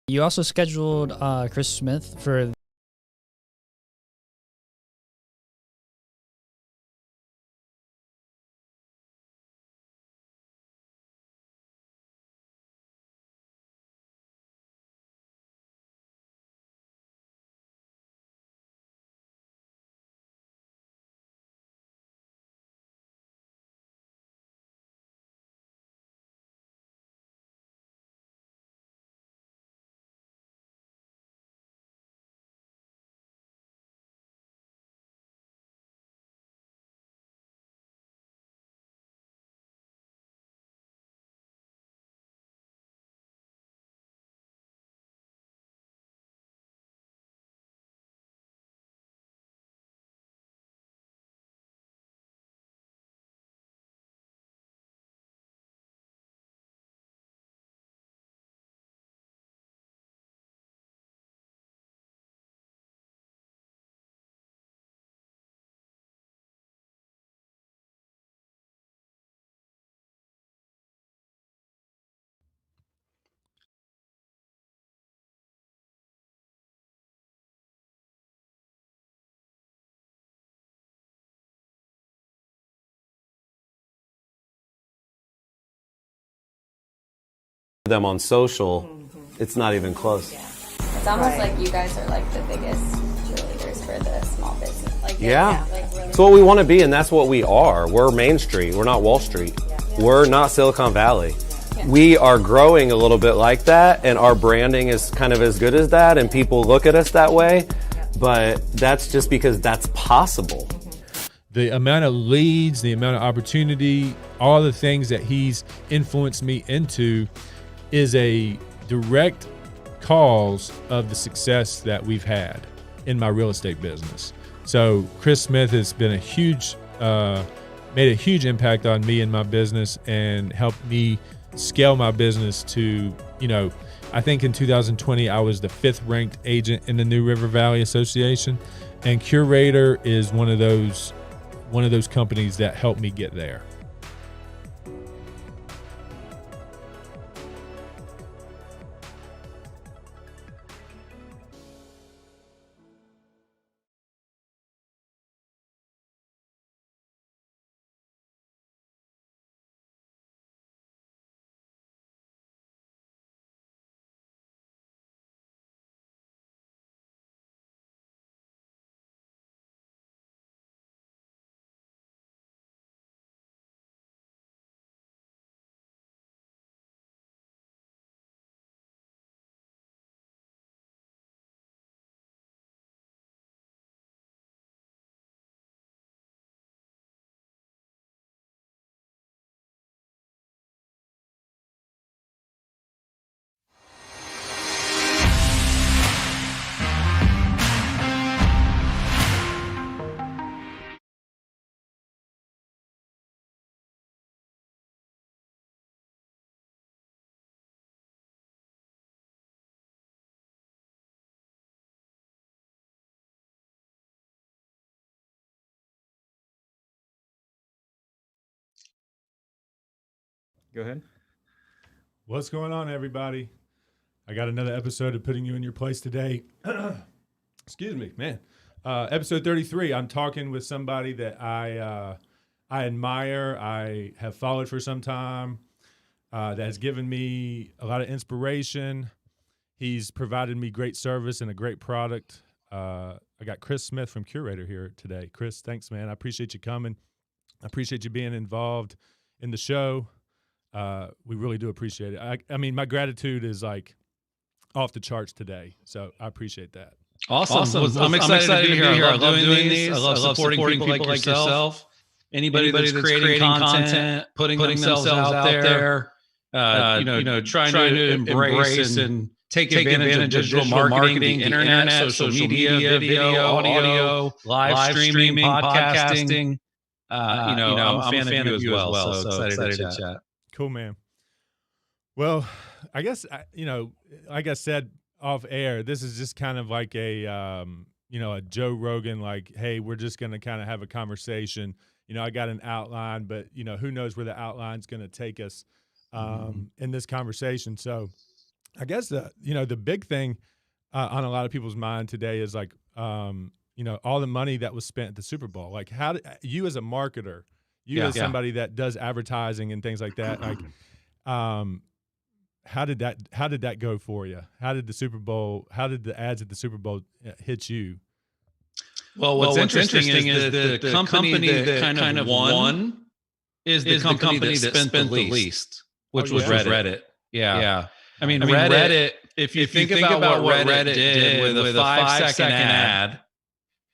You also scheduled Chris Smith for them on social, it's not even close. Yeah. It's almost like you guys are like the biggest cheerleaders for the small business. Like, Yeah. like really. It's what we want to be, and that's what we are. We're Main Street. We're not Wall Street. We're not Silicon Valley. We are growing a little bit like that, and our branding is kind of as good as that, and people look at us that way, but that's just because that's possible. The amount of leads, the amount of opportunity, all the things that he's influenced me into is a direct cause of the success that we've had in my real estate business. So Chris Smith has been made a huge impact on me and my business and helped me scale my business to, I think in 2020, I was the 5th ranked agent in the New River Valley Association, and Curaytor is one of those companies that helped me get there. Go ahead. What's going on, everybody? I got another episode of Putting You in Your Place today. Excuse me, man. Episode 33. I'm talking with somebody that I admire. I have followed for some time. That has given me a lot of inspiration. He's provided me great service and a great product. I got Chris Smith from Curaytor here today. Chris, thanks, man. I appreciate you coming. I appreciate you being involved in the show. We really do appreciate it. I mean, my gratitude is like off the charts today. So I appreciate that. Awesome. I'm excited to be here. I love doing these. I love supporting people like yourself. Anybody that's creating content, putting themselves out there, trying to embrace and take advantage of digital marketing, the internet, social media, video, audio, live streaming, podcasting. I'm a fan of you as well. So excited to chat. Cool, man. Well, I guess, like I said off air, this is just kind of like a Joe Rogan, like, hey, we're just going to kind of have a conversation. I got an outline, but, who knows where the outline's going to take us in this conversation. So I guess the big thing on a lot of people's mind today is like, all the money that was spent at the Super Bowl. Like, how you as a marketer, as somebody that does advertising and things like that, like, how did that go for you? How did the ads at the Super Bowl hit you? Well, what's interesting is the company that kind of won is the company that spent the least, which was Reddit. Yeah. I mean, Reddit, if you think about what Reddit did with a 5-second ad,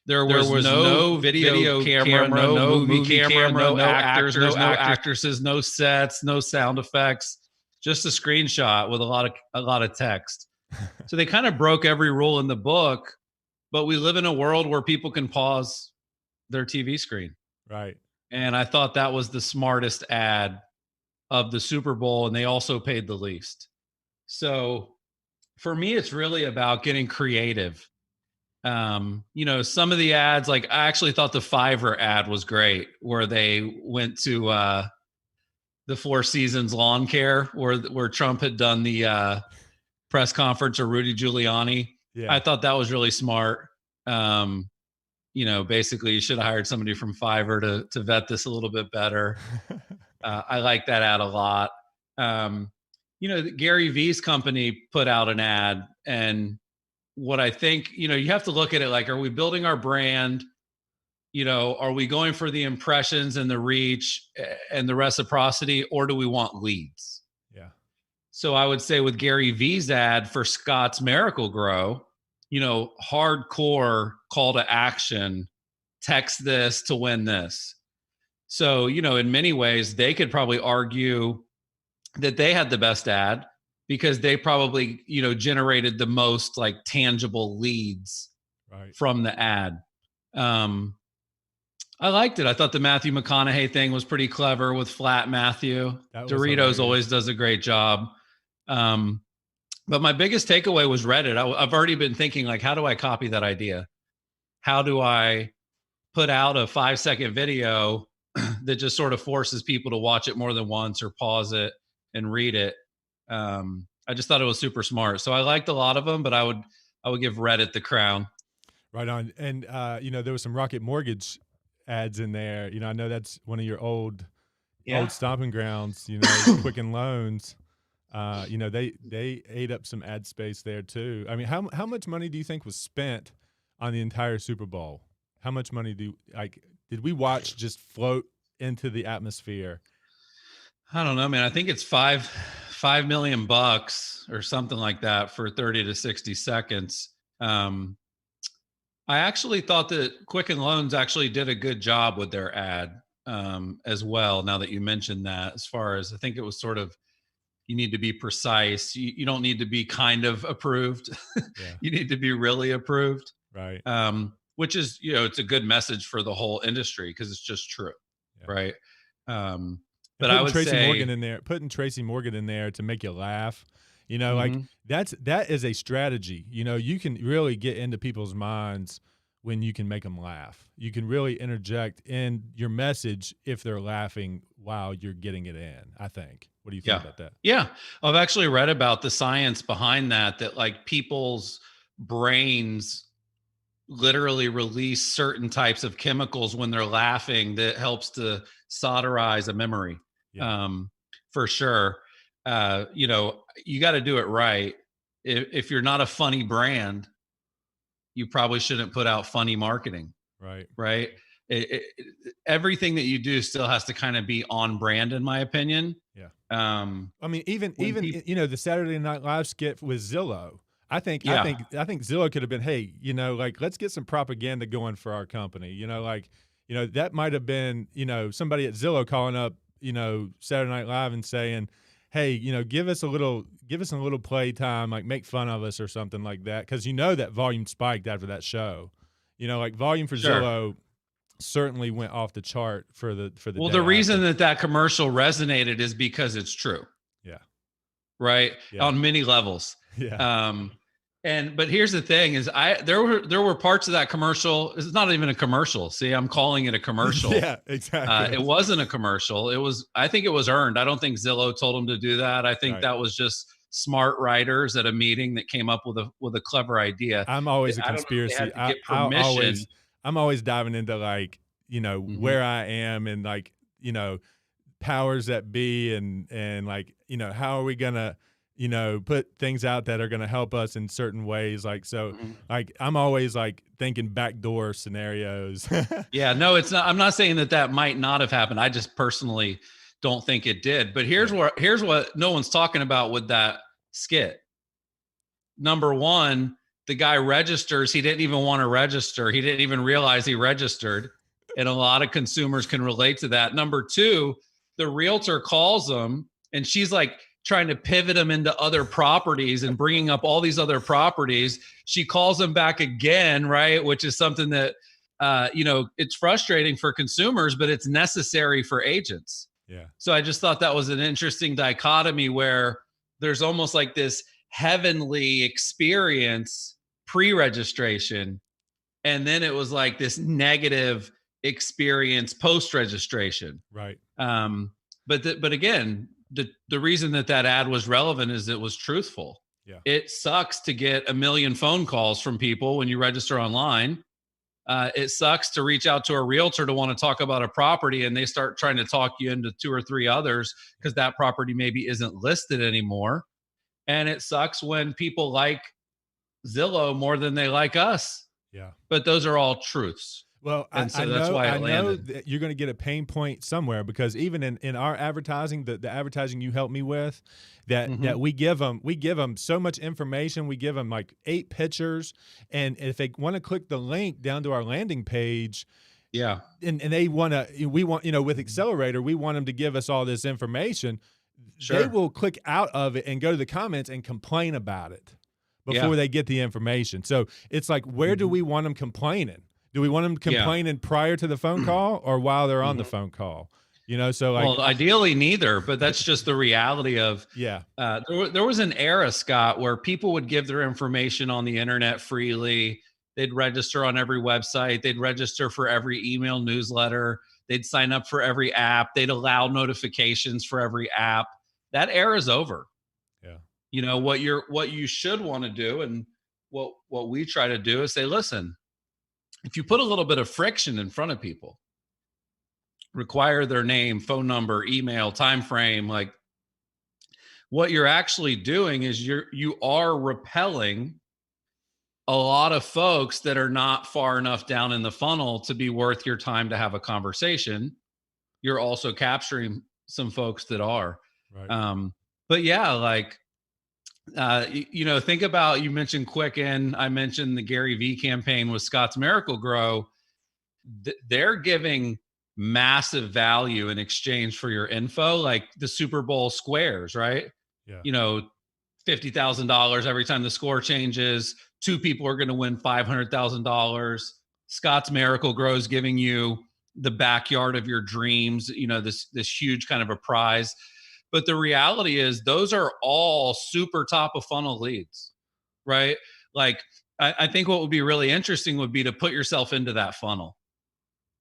there was no video camera, no movie camera, no actors, no actresses, no sets, no sound effects, just a screenshot with a lot of text. So they kind of broke every rule in the book, but we live in a world where people can pause their TV screen. Right. And I thought that was the smartest ad of the Super Bowl, and they also paid the least. So for me, it's really about getting creative. Some of the ads, like I actually thought the Fiverr ad was great, where they went to the Four Seasons lawn care, where Trump had done the press conference, or Rudy Giuliani. Yeah. I thought that was really smart. Basically you should have hired somebody from Fiverr to vet this a little bit better. I like that ad a lot. Gary Vee's company put out an ad, and what I think, you have to look at it like, are we building our brand? Are we going for the impressions and the reach and the reciprocity, or do we want leads? Yeah. So I would say with Gary Vee's ad for Scott's Miracle-Gro, hardcore call to action, text this to win this. So, in many ways, they could probably argue that they had the best ad because they probably, generated the most like tangible leads from the ad. I liked it. I thought the Matthew McConaughey thing was pretty clever with Flat Matthew. Doritos always does a great job. But my biggest takeaway was Reddit. I've already been thinking, like, how do I copy that idea? How do I put out a 5-second video that just sort of forces people to watch it more than once or pause it and read it? I just thought it was super smart. So I liked a lot of them, but I would give Reddit the crown. Right on. And, there was some Rocket Mortgage ads in there. I know that's one of your old stomping grounds, Quicken Loans. They ate up some ad space there too. I mean, how much money do you think was spent on the entire Super Bowl? How much money did we watch just float into the atmosphere? I don't know, man. I think it's $5 million or something like that for 30 to 60 seconds. I actually thought that Quicken Loans actually did a good job with their ad as well. Now that you mentioned that, as far as I think it was sort of, you need to be precise. You don't need to be kind of approved. Yeah. You need to be really approved. Right. Which is, it's a good message for the whole industry because it's just true. Yeah. Right. But I would say putting Tracy Morgan in there to make you laugh, like that is a strategy. You can really get into people's minds when you can make them laugh. You can really interject in your message if they're laughing while you're getting it in, I think. What do you think about that? Yeah. I've actually read about the science behind that like people's brains literally release certain types of chemicals when they're laughing that helps to solderize a memory. Yeah. For sure. You got to do it right. If you're not a funny brand, you probably shouldn't put out funny marketing. Right. Everything that you do still has to kind of be on brand, in my opinion. Yeah. I mean, even the Saturday Night Live skit with Zillow. I think Zillow could have been, hey, let's get some propaganda going for our company. That might have been, somebody at Zillow calling up, Saturday Night Live and saying, hey, give us a little play time, like make fun of us or something like that. Cause that volume spiked after that show, volume for Zillow certainly went off the chart for the well, the reason that commercial resonated is because it's true. Yeah. Right. Yeah. On many levels. Yeah. But here's the thing is there were parts of that commercial. It's not even a commercial. See, I'm calling it a commercial. Yeah, exactly. It wasn't a commercial. I think it was earned. I don't think Zillow told them to do that. I think that was just smart writers at a meeting that came up with a clever idea. I'm always a I don't know if conspiracy. they had to get permission. I'm always diving into like, where I am and like, powers that be and like, how are we gonna, put things out that are gonna help us in certain ways. Like, so like, I'm always like thinking backdoor scenarios. Yeah, no, it's not. I'm not saying that might not have happened. I just personally don't think it did. But here's what no one's talking about with that skit. Number one, the guy registers. He didn't even want to register. He didn't even realize he registered. And a lot of consumers can relate to that. Number two, the realtor calls him and she's like trying to pivot him into other properties and bringing up all these other properties. She calls him back again, right? Which is something that, it's frustrating for consumers, but it's necessary for agents. Yeah. So I just thought that was an interesting dichotomy where there's almost like this heavenly experience pre-registration, and then it was like this negative experience post-registration. Right. But again, the reason that ad was relevant is it was truthful. Yeah. It sucks to get a million phone calls from people when you register online. It sucks to reach out to a realtor to want to talk about a property and they start trying to talk you into 2 or 3 others because that property maybe isn't listed anymore. And it sucks when people like Zillow more than they like us. Yeah. But those are all truths. Well, and so I that's know, why I it know landed. that you're going to get a pain point somewhere because even in our advertising, the advertising you helped me with, that we give them so much information. We give them like 8 pictures, and if they want to click the link down to our landing page, yeah, and we want with Accelerator, we want them to give us all this information. Sure. They will click out of it and go to the comments and complain about it before they get the information. So it's like, where do we want them complaining? Do we want them complaining prior to the phone call or while they're on the phone call? So like, well, ideally neither, but that's just the reality of, there was an era, Scott, where people would give their information on the internet freely. They'd register on every website. They'd register for every email newsletter. They'd sign up for every app. They'd allow notifications for every app. That era is over. Yeah. What you should want to do, and what we try to do is say, listen, if you put a little bit of friction in front of people, require their name, phone number, email, time frame, like what you're actually doing is you are repelling a lot of folks that are not far enough down in the funnel to be worth your time to have a conversation. You're also capturing some folks that are. right. But yeah, like, think about, you mentioned Quicken. I mentioned the Gary V campaign with Scott's Miracle-Gro. They're giving massive value in exchange for your info, like the SuperBowl squares, right? Yeah. $50,000 every time the score changes. 2 people are going to win $500,000. Scott's Miracle-Gro is giving you the backyard of your dreams, this huge kind of a prize. But the reality is those are all super top of funnel leads, right? Like, I think what would be really interesting would be to put yourself into that funnel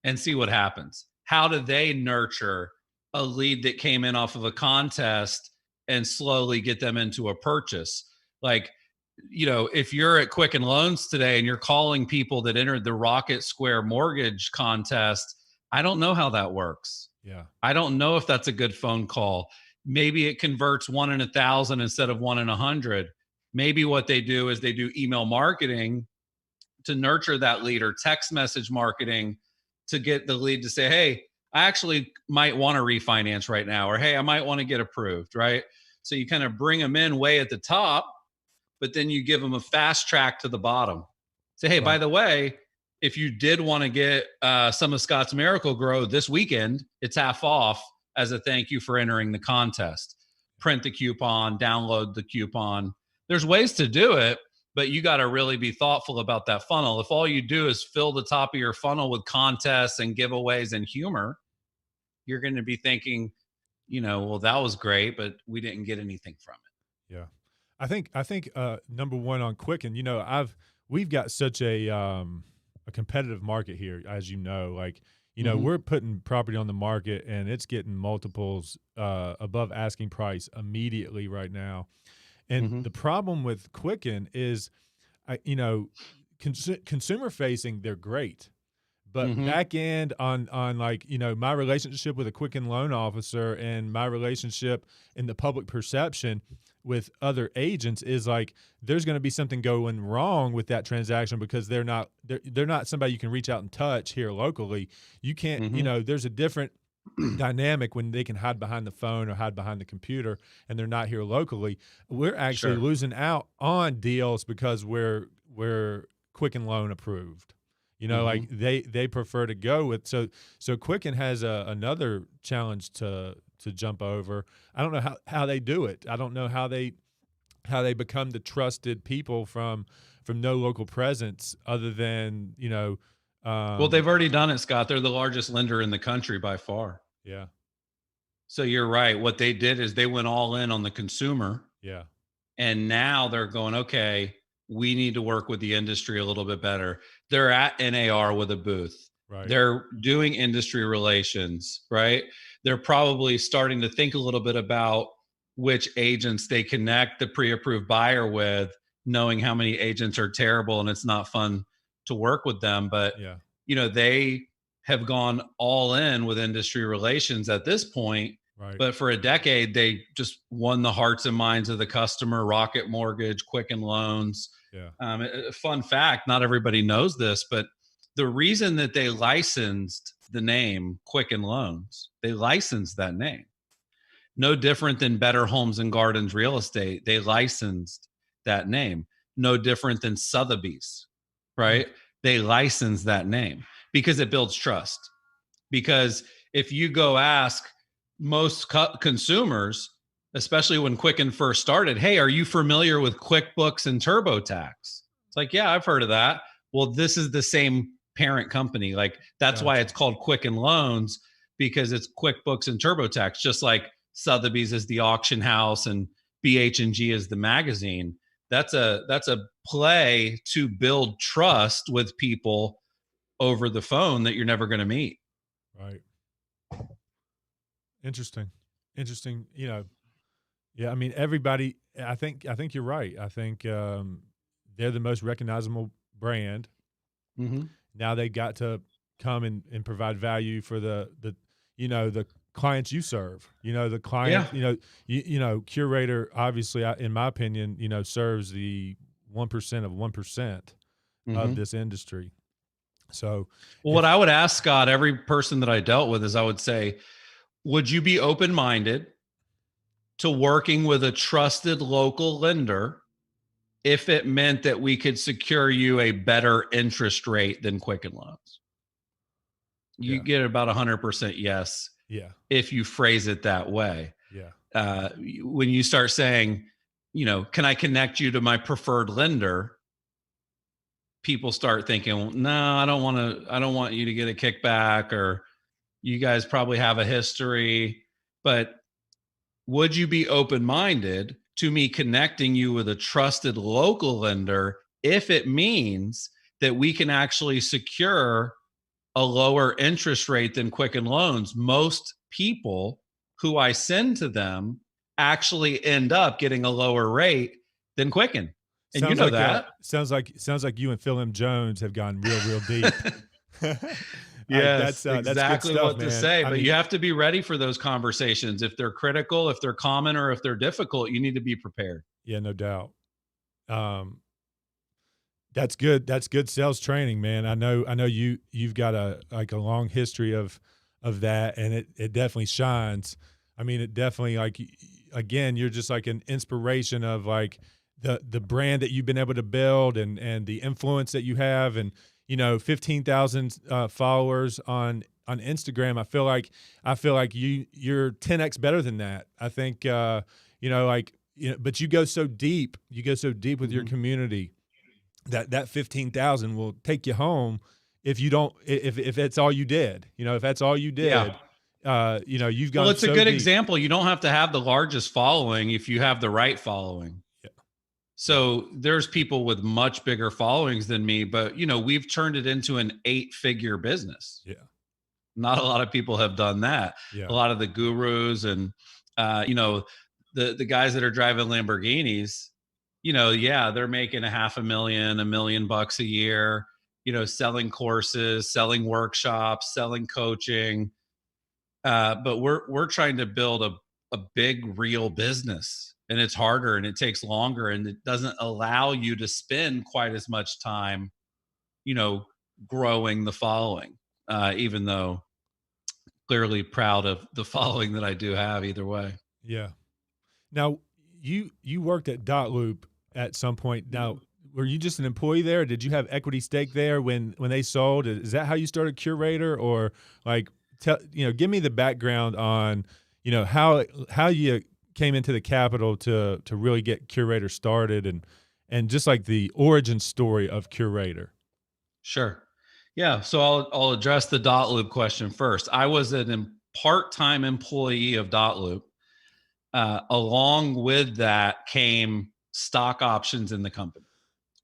and see what happens. How do they nurture a lead that came in off of a contest and slowly get them into a purchase? Like, if you're at Quicken Loans today and you're calling people that entered the Rocket Square mortgage contest, I don't know how that works. Yeah. I don't know if that's a good phone call. Maybe it converts 1 in 1,000 instead of 1 in 100. Maybe what they do is they do email marketing to nurture that lead, or text message marketing to get the lead to say, hey, I actually might want to refinance right now, or hey, I might want to get approved, right? So you kind of bring them in way at the top, but then you give them a fast track to the bottom. Say, hey, by the way, if you did want to get some of Scott's Miracle-Gro this weekend, it's half off as a thank you for entering the contest. Print the coupon, download the coupon. There's ways to do it, but you got to really be thoughtful about that funnel. If all you do is fill the top of your funnel with contests and giveaways and humor, you're going to be thinking, well, that was great, but we didn't get anything from it. Yeah. I think number one on Quicken, we've got such a competitive market here, as like, we're putting property on the market and it's getting multiples above asking price immediately right now. And the problem with Quicken is, you know, consumer facing, they're great. But back end on like, you know, my relationship with a Quicken loan officer and my relationship in the public perception with other agents is like there's going to be something going wrong with that transaction because they're not somebody you can reach out and touch here locally. You can't, you know, there's a different dynamic when they can hide behind the phone or hide behind the computer and they're not here locally. We're actually losing out on deals because we're Quicken loan approved. You know, like they prefer to go with so Quicken has another challenge to jump over. I don't know how they do it. I don't know how they become the trusted people from no local presence other than, you know. Well, they've already done it, Scott. They're the largest lender in the country by far. Yeah. So you're right. What they did is they went all in on the consumer. Yeah. And now they're going, okay, we need to work with the industry a little bit better. They're at NAR with a booth. Right. They're doing industry relations, right? They're probably starting to think a little bit about which agents they connect the pre-approved buyer with, knowing how many agents are terrible and it's not fun to work with them. But, you know, they have gone all in with industry relations at this point. Right. But for a decade, they just won the hearts and minds of the customer. Rocket Mortgage, Quicken Loans. Yeah. A fun fact, not everybody knows this, but the reason that they licensed the name Quicken Loans, they licensed that name. No different than Better Homes and Gardens Real Estate. They licensed that name. No different than Sotheby's, right? They licensed that name because it builds trust. Because if you go ask most consumers, especially when Quicken first started, hey, are you familiar with QuickBooks and TurboTax? It's like, yeah, I've heard of that. Well, this is the same parent company. Like that's why it's called Quicken Loans, because it's QuickBooks and TurboTax, just like Sotheby's is the auction house and BH&G is the magazine. That's a play to build trust with people over the phone that you're never going to meet. Right. Interesting. You know, yeah, I mean, everybody, I think you're right. I think they're the most recognizable brand. Now they got to come and provide value for the you know, the clients you serve. You know, the client, you know, Curaytor, obviously, in my opinion, you know, serves the 1% of 1% of this industry. So, well, what I would ask, Scott, every person that I dealt with is I would say, would you be open-minded to working with a trusted local lender if it meant that we could secure you a better interest rate than Quicken Loans? You get about 100% yes. Yeah. If you phrase it that way. Yeah. When you start saying, you know, can I connect you to my preferred lender? People start thinking, well, no, I don't want you to get a kickback, or you guys probably have a history. But would you be open-minded to me connecting you with a trusted local lender if it means that we can actually secure a lower interest rate than Quicken Loans? Most people who I send to them actually end up getting a lower rate than Quicken. And sounds you know like that. Sounds like you and Phil M. Jones have gone real deep. Yes, that's exactly stuff, what man. to say. I But mean, you have to be ready for those conversations. If they're critical, if they're common, or if they're difficult, you need to be prepared. Yeah, no doubt. That's good. That's good sales training, man. I know you've got a long history of that, and it definitely shines. I mean, it definitely, like, again, you're just like an inspiration of like the brand that you've been able to build and the influence that you have, and, you know, 15,000 followers on Instagram. I feel like you're 10x better than that. I think, you know, like, you know, but you go so deep with your community that 15,000 will take you home if you don't, if that's all you did, you know, if that's all you did. You know, you've gone. Well, it's so a good deep. example. You don't have to have the largest following if you have the right following. Yeah. So there's people with much bigger followings than me, but, you know, we've turned it into an 8-figure business. Yeah. Not a lot of people have done that. Yeah. A lot of the gurus and, you know, the guys that are driving Lamborghinis, yeah, they're making $500,000, $1 million a year, selling courses, selling workshops, selling coaching. But we're trying to build a big real business, and it's harder and it takes longer, and it doesn't allow you to spend quite as much time, growing the following, even though clearly proud of the following that I do have either way. Yeah. Now you worked at Dot Loop at some point. Now, were you just an employee there? Or did you have equity stake there when they sold? Is that how you started Curaytor, or like, give me the background on, how you came into the capital to really get Curaytor started, and just like the origin story of Curaytor. Sure. Yeah. So I'll address the Dot Loop question first. I was a part-time employee of Dot Loop. Along with that came stock options in the company.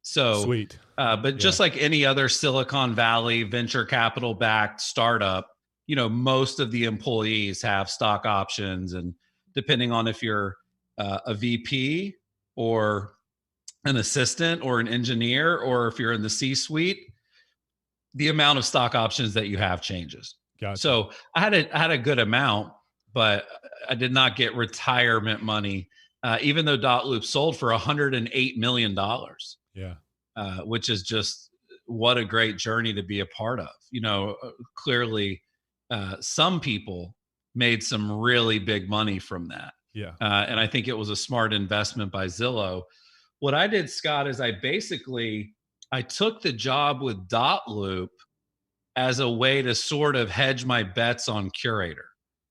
So sweet. But just like any other Silicon Valley venture capital backed startup, most of the employees have stock options, and depending on if you're a VP or an assistant or an engineer, or if you're in the C-suite, the amount of stock options that you have changes. Gotcha. So I had a good amount, but I did not get retirement money, even though Dot Loop sold for $108 million. Yeah. Which is just what a great journey to be a part of. Clearly, some people made some really big money from that. Yeah. And I think it was a smart investment by Zillow. What I did, Scott, is I took the job with Dot Loop as a way to sort of hedge my bets on Curaytor.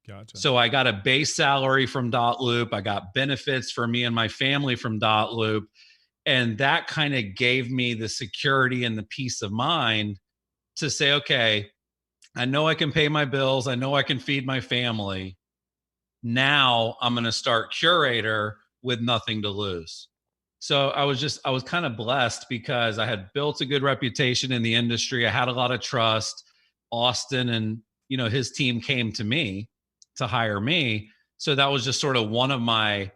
Gotcha. So I got a base salary from Dot Loop. I got benefits for me and my family from Dot Loop. And that kind of gave me the security and the peace of mind to say, okay, I know I can pay my bills. I know I can feed my family. Now I'm going to start Curaytor with nothing to lose. So I was kind of blessed because I had built a good reputation in the industry. I had a lot of trust. Austin and, his team came to me to hire me. So that was just sort of one of my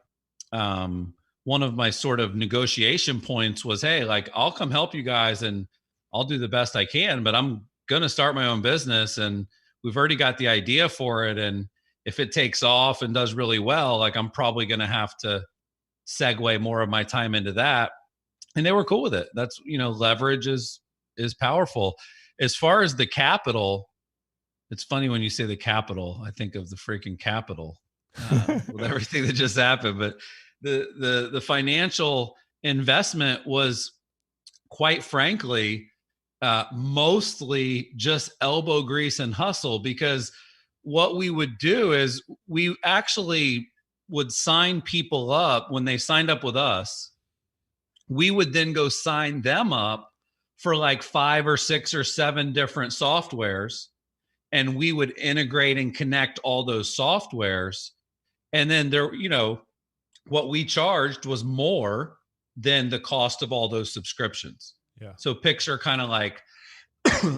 sort of negotiation points was, hey, like, I'll come help you guys and I'll do the best I can, but I'm going to start my own business, and we've already got the idea for it. And if it takes off and does really well, like, I'm probably going to have to segue more of my time into that. And they were cool with it. That's, leverage is powerful. As far as the capital, it's funny when you say the capital, I think of the freaking Capitol with everything that just happened. But the financial investment was, quite frankly, mostly just elbow grease and hustle, because what we would do is we actually would sign people up. When they signed up with us, we would then go sign them up for like 5 or 6 or 7 different softwares, and we would integrate and connect all those softwares. And then there, what we charged was more than the cost of all those subscriptions. Yeah. So picture kind of like,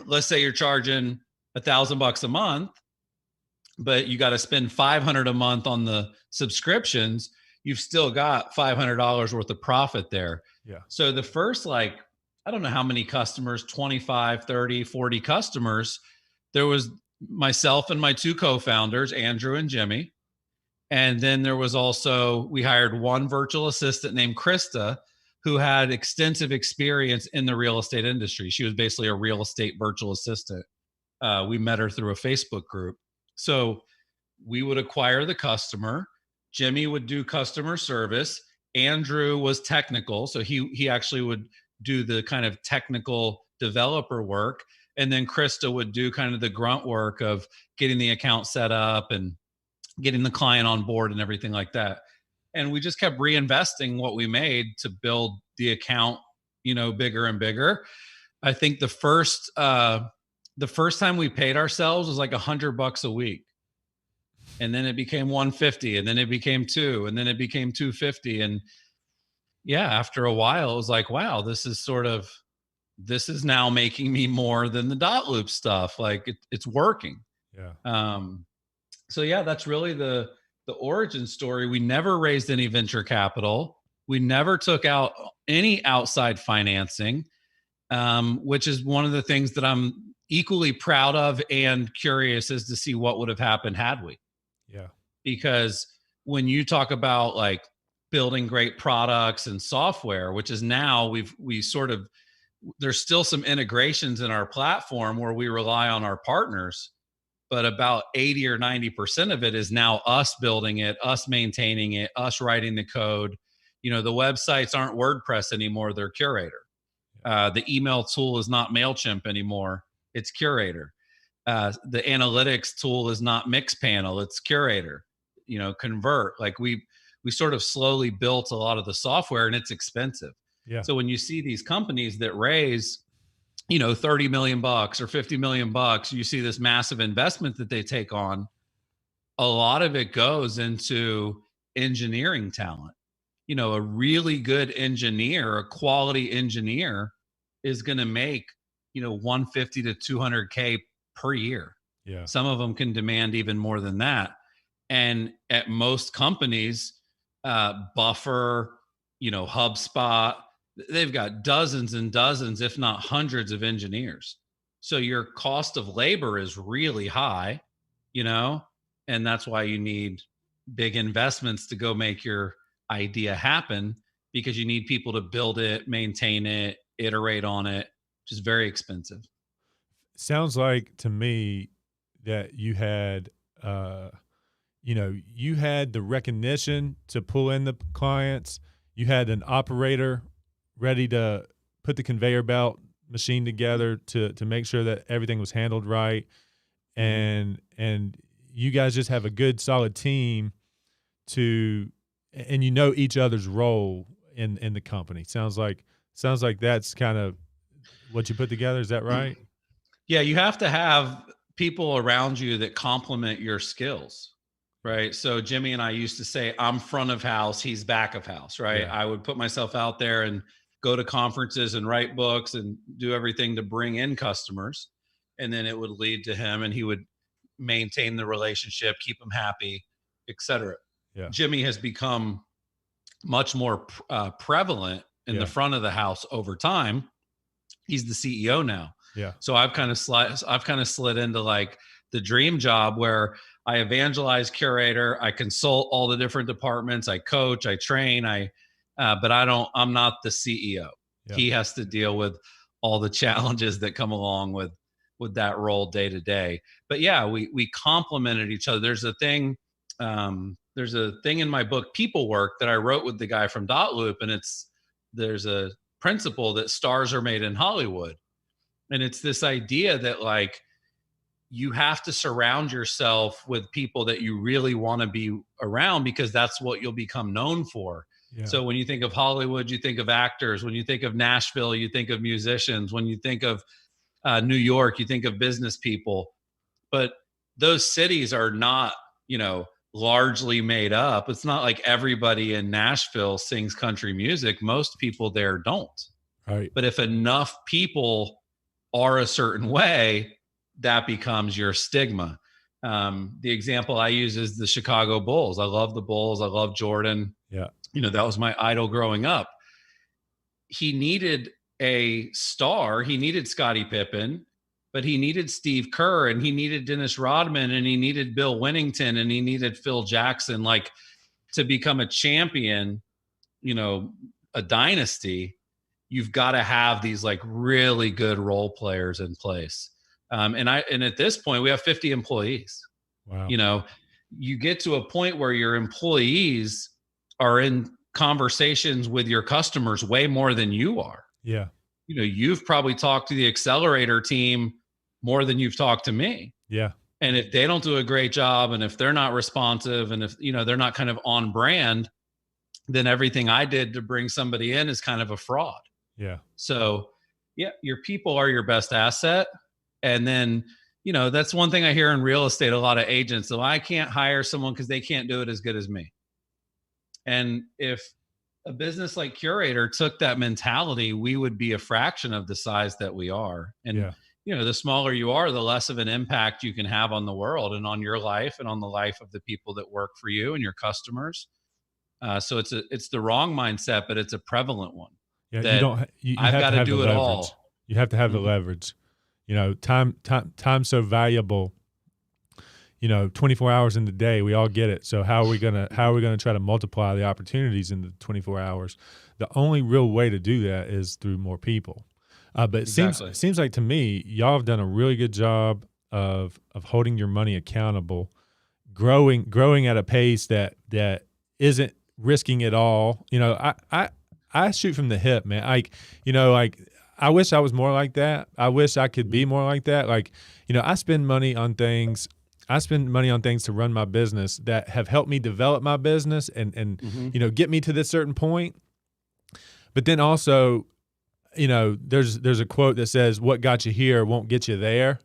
let's say you're charging $1,000 a month, but you got to spend $500 a month on the subscriptions. You've still got $500 worth of profit there. Yeah. So the first, like, I don't know how many customers, 25, 30, 40 customers, there was myself and my 2 co-founders, Andrew and Jimmy. And then there was also, we hired one virtual assistant named Krista, who had extensive experience in the real estate industry. She was basically a real estate virtual assistant. We met her through a Facebook group. So we would acquire the customer. Jimmy would do customer service. Andrew was technical. So he actually would do the kind of technical developer work. And then Krista would do kind of the grunt work of getting the account set up and getting the client on board and everything like that. And we just kept reinvesting what we made to build the account, bigger and bigger. I think the first time we paid ourselves was like $100 a week. And then it became 150, and then it became 2, and then it became 250. And yeah, after a while, it was like, wow, this is now making me more than the Dot Loop stuff. Like it's working. Yeah. So yeah, that's really the the origin story, we never raised any venture capital. We never took out any outside financing, which is one of the things that I'm equally proud of and curious as to see what would have happened had we. Yeah. Because when you talk about like building great products and software, which is now there's still some integrations in our platform where we rely on our partners, but about 80 or 90% of it is now us building it, us maintaining it, us writing the code. The websites aren't WordPress anymore, they're Curaytor. The email tool is not MailChimp anymore, it's Curaytor. The analytics tool is not Mixpanel, it's Curaytor. Convert. Like we sort of slowly built a lot of the software, and it's expensive. Yeah. So when you see these companies that raise, $30 million or $50 million, you see this massive investment that they take on. A lot of it goes into engineering talent. A really good engineer, a quality engineer, is going to make, 150 to 200K per year. Yeah. Some of them can demand even more than that. And at most companies, Buffer, HubSpot, they've got dozens and dozens, if not hundreds of engineers. So your cost of labor is really high, and that's why you need big investments to go make your idea happen, because you need people to build it, maintain it, iterate on it, which is very expensive. Sounds like to me that you had, you had the recognition to pull in the clients. You had an operator ready to put the conveyor belt machine together to make sure that everything was handled right. And you guys just have a good, solid team and each other's role in the company. Sounds like that's kind of what you put together. Is that right? Yeah. You have to have people around you that complement your skills. Right. So Jimmy and I used to say, I'm front of house, he's back of house. Right. Yeah. I would put myself out there and go to conferences and write books and do everything to bring in customers. And then it would lead to him, and he would maintain the relationship, keep them happy, etc. Yeah. Jimmy has become much more prevalent in the front of the house over time. He's the CEO now. Yeah. So I've kind of slid into like the dream job where I evangelize Curaytor, I consult all the different departments, I coach, I train, but I'm not the CEO. Yeah. He has to deal with all the challenges that come along with that role day to day. But yeah, we complemented each other. There's a thing in my book, People Work, that I wrote with the guy from Dotloop, and there's a principle that stars are made in Hollywood. And it's this idea that like you have to surround yourself with people that you really want to be around, because that's what you'll become known for. Yeah. So when you think of Hollywood, you think of actors. When you think of Nashville, you think of musicians. When you think of New York, you think of business people. But those cities are not, largely made up. It's not like everybody in Nashville sings country music. Most people there don't. Right. But if enough people are a certain way, that becomes your stigma. The example I use is the Chicago Bulls. I love the Bulls. I love Jordan. Yeah. That was my idol growing up. He needed a star. He needed Scottie Pippen, but he needed Steve Kerr, and he needed Dennis Rodman, and he needed Bill Winnington, and he needed Phil Jackson. Like, to become a champion, a dynasty, you've got to have these like really good role players in place. And at this point we have 50 employees. Wow. You get to a point where your employees are in conversations with your customers way more than you are. Yeah. You've probably talked to the accelerator team more than you've talked to me. Yeah. And if they don't do a great job, and if they're not responsive, and if, they're not kind of on brand, then everything I did to bring somebody in is kind of a fraud. Yeah. So yeah, your people are your best asset. And then, that's one thing I hear in real estate, a lot of agents. So I can't hire someone because they can't do it as good as me. And if a business like Curaytor took that mentality, we would be a fraction of the size that we are. And the smaller you are, the less of an impact you can have on the world and on your life and on the life of the people that work for you and your customers. So it's the wrong mindset, but it's a prevalent one. Yeah, that you don't. I've got to do it all. You have to have the leverage. Time's so valuable. 24 hours in the day, we all get it. So how are we gonna try to multiply the opportunities in the 24 hours? The only real way to do that is through more people. But it seems like to me, y'all have done a really good job of holding your money accountable, growing at a pace that isn't risking it all. I shoot from the hip, man. I wish I was more like that. I wish I could be more like that. I spend money on things. I spend money on things to run my business that have helped me develop my business and get me to this certain point. But then also, there's a quote that says, "What got you here won't get you there."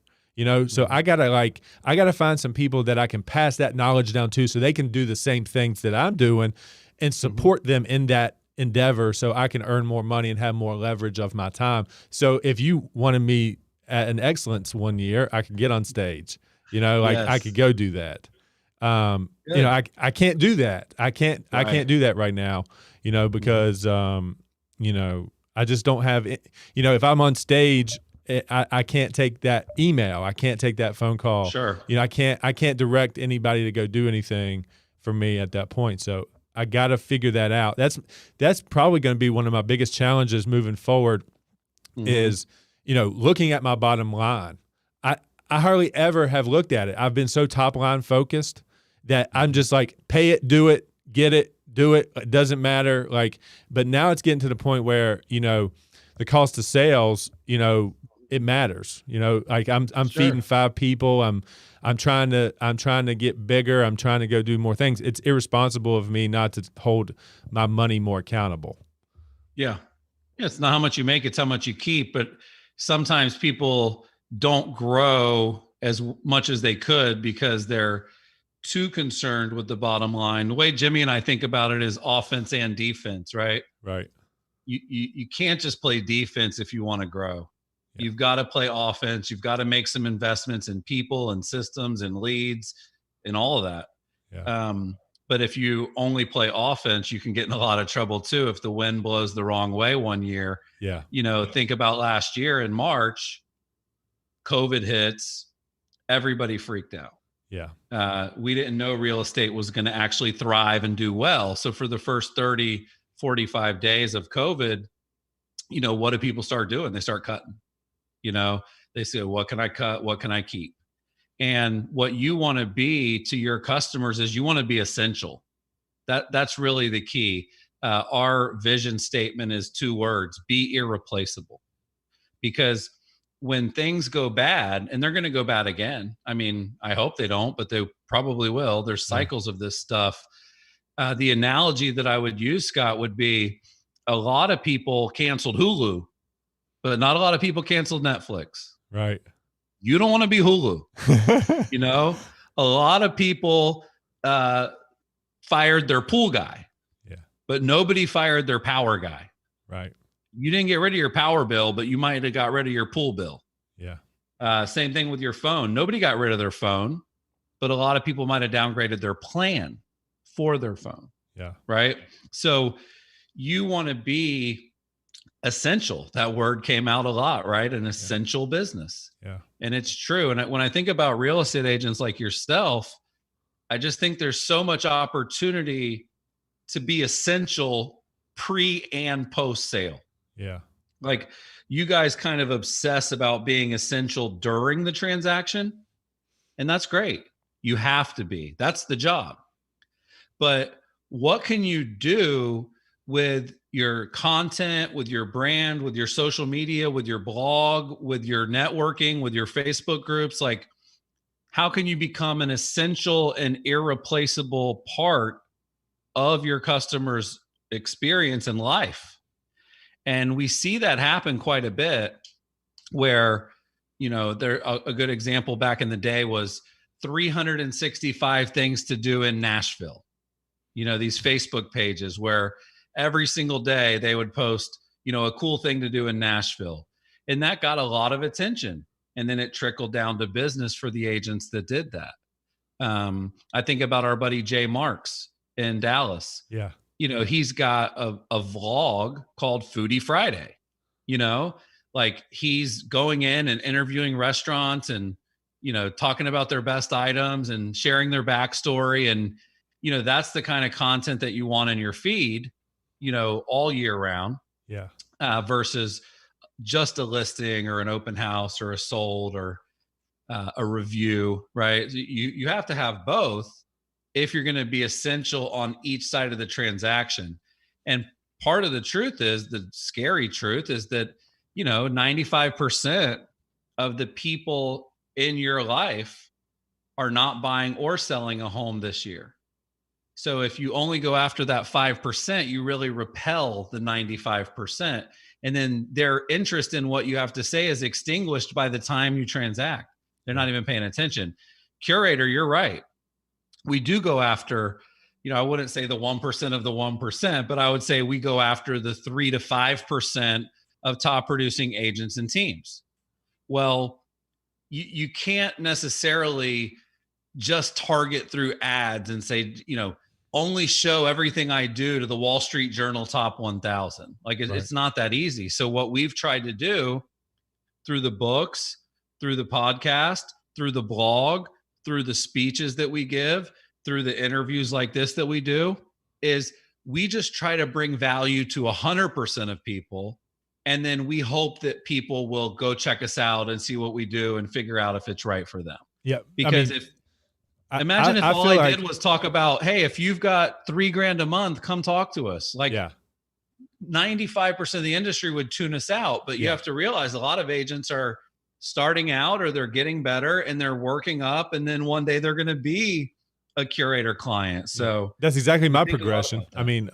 So I gotta find some people that I can pass that knowledge down to, so they can do the same things that I'm doing, and support them in that endeavor, so I can earn more money and have more leverage of my time. So if you wanted me at an excellence one year, I could get on stage. Yes. I could go do that. I can't do that. I can't do that right now, because, I just don't have it. If I'm on stage, I can't take that email. I can't take that phone call. Sure. I can't direct anybody to go do anything for me at that point. So I got to figure that out. That's probably going to be one of my biggest challenges moving forward is, looking at my bottom line. I hardly ever have looked at it. I've been so top line focused that I'm just like, pay it, do it, get it, do it. It doesn't matter. But now it's getting to the point where, the cost of sales, it matters. I'm feeding 5 people. I'm trying to get bigger. I'm trying to go do more things. It's irresponsible of me not to hold my money more accountable. Yeah. It's not how much you make, it's how much you keep. But sometimes people don't grow as much as they could because they're too concerned with the bottom line. The way Jimmy and I think about it is offense and defense, right? Right. You can't just play defense if you want to grow. Yeah. You've got to play offense. You've got to make some investments in people and systems and leads and all of that. Yeah. But if you only play offense, you can get in a lot of trouble too. If the wind blows the wrong way one year, think about last year in March, COVID hits, everybody freaked out. Yeah. We didn't know real estate was going to actually thrive and do well. So for the first 30, 45 days of COVID, what do people start doing? They start cutting. They say, what can I cut? What can I keep? And what you want to be to your customers is you want to be essential. That's really the key. Our vision statement is 2 words: be irreplaceable. Because when things go bad, and they're going to go bad again, I hope they don't, but they probably will. There's cycles of this stuff. The analogy that I would use, Scott, would be a lot of people canceled Hulu, but not a lot of people canceled Netflix. Right. You don't want to be Hulu. A lot of people fired their pool guy, but nobody fired their power guy. Right. You didn't get rid of your power bill, but you might have got rid of your pool bill. Yeah. Same thing with your phone. Nobody got rid of their phone, but a lot of people might have downgraded their plan for their phone. Yeah. Right. So you want to be essential. That word came out a lot, right? An essential business. Yeah. And it's true. And when I think about real estate agents like yourself, I just think there's so much opportunity to be essential pre and post sale. Yeah. Like you guys kind of obsess about being essential during the transaction. And that's great. You have to be. That's the job. But what can you do with your content, with your brand, with your social media, with your blog, with your networking, with your Facebook groups? Like, how can you become an essential and irreplaceable part of your customers' experience in life? And we see that happen quite a bit where, a good example back in the day was 365 things to do in Nashville. These Facebook pages where every single day they would post, a cool thing to do in Nashville. And that got a lot of attention. And then it trickled down to business for the agents that did that. I think about our buddy Jay Marks in Dallas. Yeah. He's got a vlog called Foodie Friday. Like he's going in and interviewing restaurants and, talking about their best items and sharing their backstory. And, that's the kind of content that you want in your feed, all year round. Yeah. Versus just a listing or an open house or a sold or a review, right? You have to have both if you're going to be essential on each side of the transaction. And part of the truth is, the scary truth is that, 95% of the people in your life are not buying or selling a home this year. So if you only go after that 5%, you really repel the 95%. And then their interest in what you have to say is extinguished by the time you transact. They're not even paying attention. Curaytor, you're right. We do go after, I wouldn't say the 1% of the 1%, but I would say we go after the 3 to 5% of top producing agents and teams. Well, you can't necessarily just target through ads and say, only show everything I do to the Wall Street Journal top 1,000. Like it's not that easy. So what we've tried to do through the books, through the podcast, through the blog, through the speeches that we give, through the interviews like this that we do, is we just try to bring value to 100% of people. And then we hope that people will go check us out and see what we do and figure out if it's right for them. Yeah. Because imagine if all I did was talk about, hey, if you've got $3,000 a month, come talk to us. Like 95% of the industry would tune us out. But you have to realize a lot of agents are starting out or they're getting better and they're working up. And then one day they're going to be a Curaytor client. So that's exactly my progression. I mean,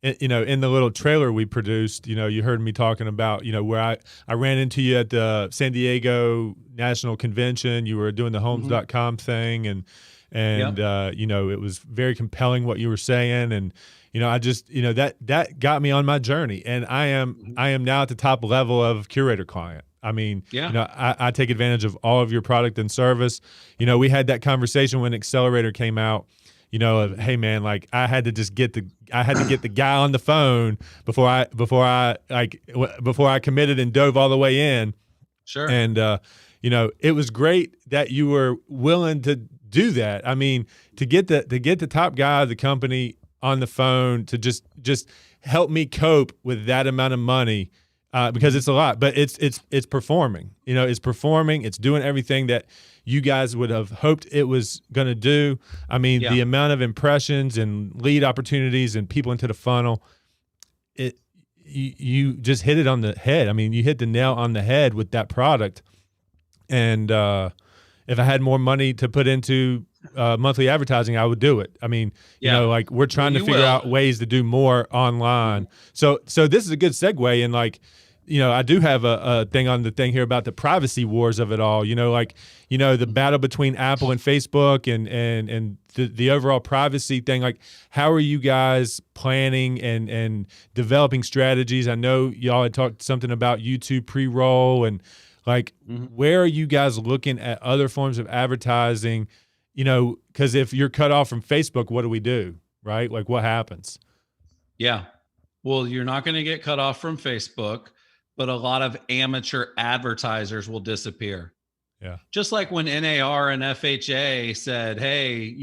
in the little trailer we produced, you heard me talking about, where I ran into you at the San Diego National Convention. You were doing the homes.com thing and it was very compelling what you were saying. And, I just, that got me on my journey, and I am now at the top level of Curaytor client. I mean, I take advantage of all of your product and service. We had that conversation when Accelerator came out, of, hey man, like I had to get the guy on the phone before I committed and dove all the way in. Sure. And it was great that you were willing to do that. I mean, to get the top guy of the company on the phone to just help me cope with that amount of money, because it's a lot, but it's performing. It's performing. It's doing everything that you guys would have hoped it was going to do. I mean, the amount of impressions and lead opportunities and people into the funnel, you just hit it on the head. I mean, you hit the nail on the head with that product. And if I had more money to put into monthly advertising, I would do it. I mean, like we're trying to figure out ways to do more online. So this is a good segue. And like, I do have a thing on the thing here about the privacy wars of it all. The battle between Apple and Facebook and the overall privacy thing. Like, how are you guys planning and developing strategies? I know y'all had talked something about YouTube pre-roll and like, where are you guys looking at other forms of advertising? Because if you're cut off from Facebook, what do we do? Right? Like, what happens? Yeah. Well, you're not going to get cut off from Facebook, but a lot of amateur advertisers will disappear. Yeah. Just like when NAR and FHA said, hey,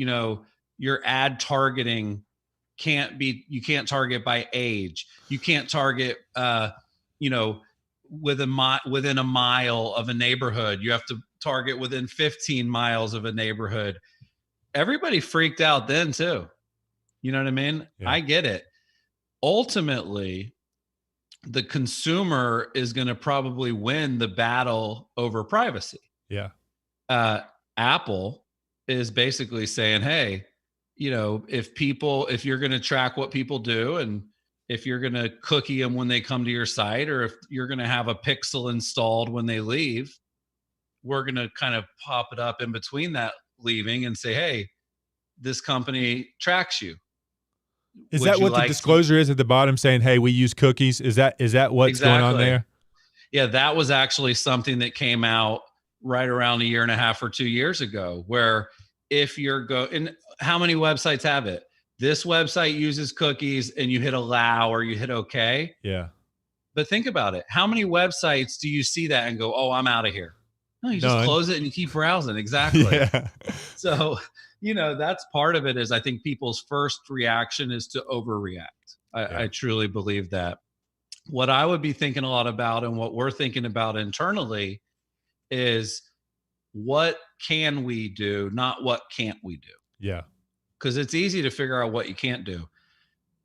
your ad targeting you can't target by age. You can't target, within a mile of a neighborhood. You have to target within 15 miles of a neighborhood. Everybody freaked out then too. You know what I mean? Yeah. I get it. Ultimately, the consumer is going to probably win the battle over privacy. Yeah. Apple is basically saying, hey, if you're going to track what people do, and if you're going to cookie them when they come to your site, or if you're going to have a pixel installed when they leave, we're going to kind of pop it up in between that leaving and say, hey, this company tracks you. Is that what the disclosure is at the bottom saying, hey, we use cookies? Is that what's going on there? Yeah, that was actually something that came out right around a year and a half or 2 years ago, where if you're and how many websites have it? This website uses cookies, and you hit allow or you hit okay. Yeah. But think about it. How many websites do you see that and go, oh, I'm out of here? No, you just close it and you keep browsing. Exactly. Yeah. So, that's part of it. Is I think people's first reaction is to overreact. I truly believe that. What I would be thinking a lot about, and what we're thinking about internally, is what can we do, not what can't we do. Yeah. Because it's easy to figure out what you can't do.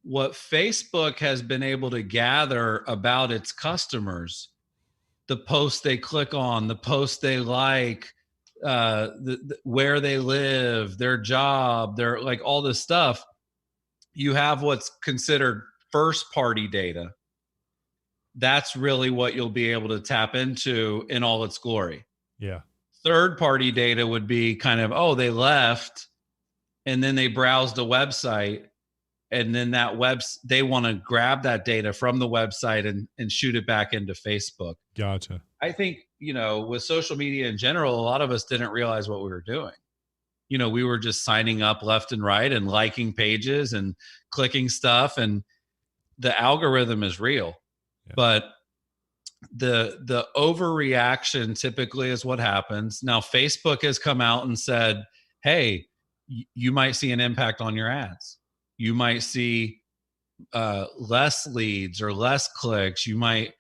What Facebook has been able to gather about its customers, the posts they click on, the posts they like, where they live, their job, their like all this stuff, you have what's considered first party data. That's really what you'll be able to tap into in all its glory. Yeah. Third party data would be kind of, oh, they left and then they browsed a website, and then they want to grab that data from the website and shoot it back into Facebook. Gotcha. I think, with social media in general, a lot of us didn't realize what we were doing. We were just signing up left and right and liking pages and clicking stuff, and the algorithm is real. Yeah. But the overreaction typically is what happens. Now, Facebook has come out and said, hey, you might see an impact on your ads. You might see less leads or less clicks. You might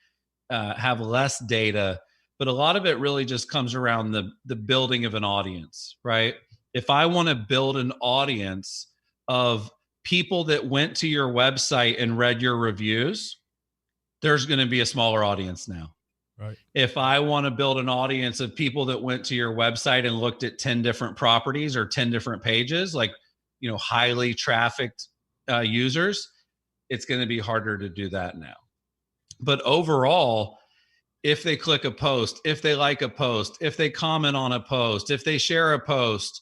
have less data, but a lot of it really just comes around the building of an audience, right? If I want to build an audience of people that went to your website and read your reviews, there's going to be a smaller audience now. Right. If I want to build an audience of people that went to your website and looked at 10 different properties or 10 different pages, like, highly trafficked users, it's going to be harder to do that now. But overall, if they click a post, if they like a post, if they comment on a post, if they share a post,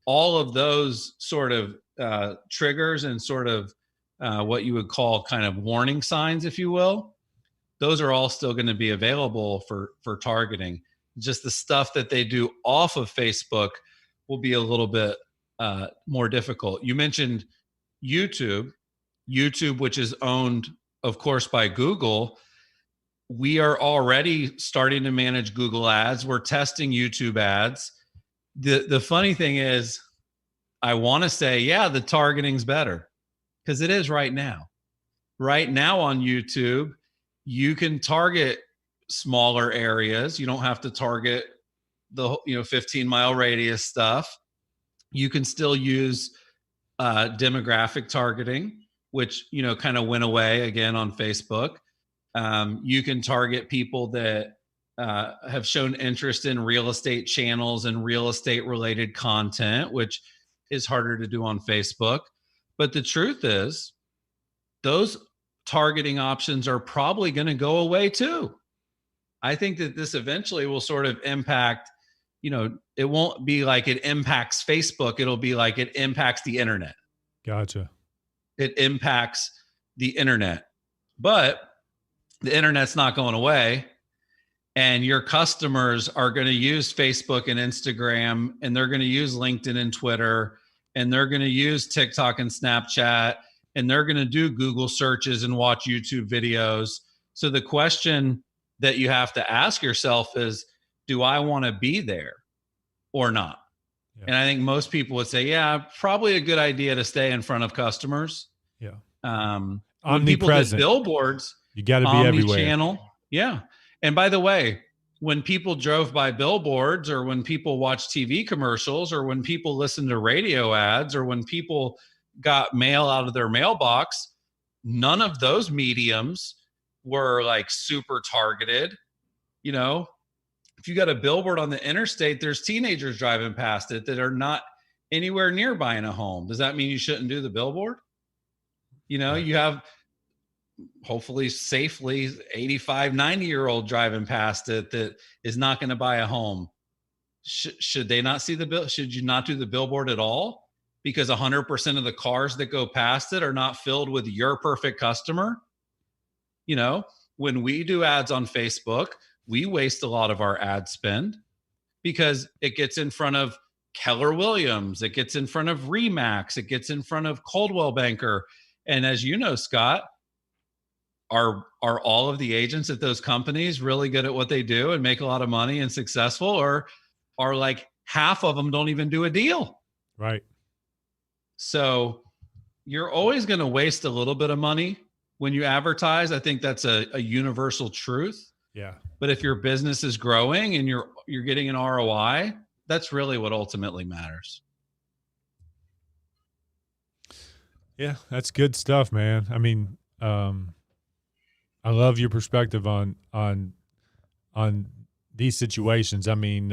all of those sort of triggers and sort of what you would call kind of warning signs, if you will, those are all still going to be available for targeting. Just the stuff that they do off of Facebook will be a little bit more difficult. You mentioned YouTube, which is owned, of course, by Google. We are already starting to manage Google ads. We're testing YouTube ads. The funny thing is, I want to say, yeah, the targeting's better, because it is right now. Right now on YouTube, you can target smaller areas. You don't have to target the 15-mile radius stuff. You can still use demographic targeting, which kind of went away again on Facebook. You can target people that have shown interest in real estate channels and real estate related content, which is harder to do on Facebook. But the truth is, those targeting options are probably going to go away too. I think that this eventually will sort of impact, it won't be like it impacts Facebook. It'll be like it impacts the internet. Gotcha. It impacts the internet, but the internet's not going away. And your customers are going to use Facebook and Instagram, and they're going to use LinkedIn and Twitter, and they're going to use TikTok and Snapchat, and they're going to do Google searches and watch YouTube videos. So the question that you have to ask yourself is, do I want to be there or not? Yeah. And I think most people would say, yeah, probably a good idea to stay in front of customers. Yeah. When people did billboards, you got to be everywhere. Channel, yeah. And by the way, when people drove by billboards, or when people watched TV commercials, or when people listened to radio ads, or when people got mail out of their mailbox, none of those mediums were like super targeted. If you got a billboard on the interstate, there's teenagers driving past it that are not anywhere near buying a home. Does that mean you shouldn't do the billboard? You have hopefully safely 85, 90-year-old driving past it that is not going to buy a home. Should they not see the bill? Should you not do the billboard at all? Because 100% of the cars that go past it are not filled with your perfect customer. when we do ads on Facebook, we waste a lot of our ad spend because it gets in front of Keller Williams, it gets in front of Remax, it gets in front of Coldwell Banker. And as you know, Scott, are all of the agents at those companies really good at what they do and make a lot of money and successful, or are like half of them don't even do a deal? Right. So you're always going to waste a little bit of money when you advertise. I think that's a universal truth. Yeah. But if your business is growing and you're getting an ROI, that's really what ultimately matters. Yeah, that's good stuff, man. I mean, I love your perspective on these situations. I mean,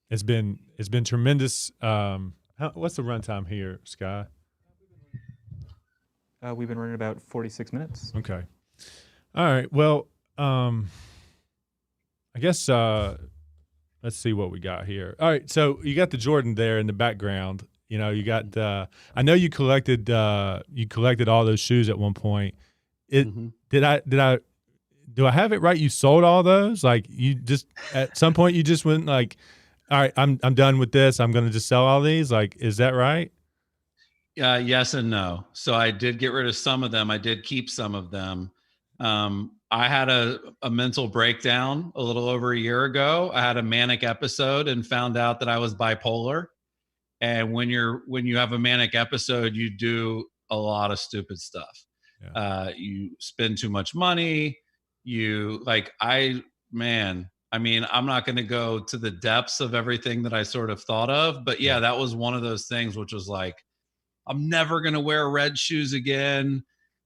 it's been tremendous. What's the runtime here, Sky? We've been running about 46 minutes. Okay. All right. Well, I guess let's see what we got here. All right. So you got the Jordan there in the background. You know, you got. I know you collected all those shoes at one point. Do I have it right? You sold all those? Like you just at some point you just went like, all right, I'm done with this. I'm going to just sell all these. Like, is that right? Yes and no. So I did get rid of some of them. I did keep some of them. I had a mental breakdown a little over a year ago. I had a manic episode and found out that I was bipolar. And when you have a manic episode, you do a lot of stupid stuff. Yeah. You spend too much money. I'm not going to go to the depths of everything that I sort of thought of, but yeah, that was one of those things, which was like, I'm never going to wear red shoes again.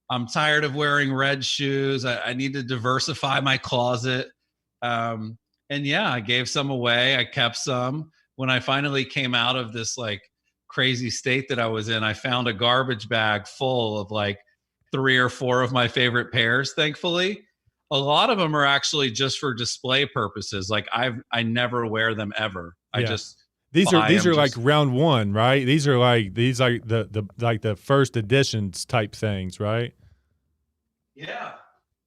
I'm tired of wearing red shoes. I need to diversify my closet. And yeah, I gave some away. I kept some. When I finally came out of this like crazy state that I was in, I found a garbage bag full of like 3 or 4 of my favorite pairs, thankfully. A lot of them are actually just for display purposes. Like I never wear them ever. Yeah. These are like round one, right? These are the first editions type things, right? Yeah.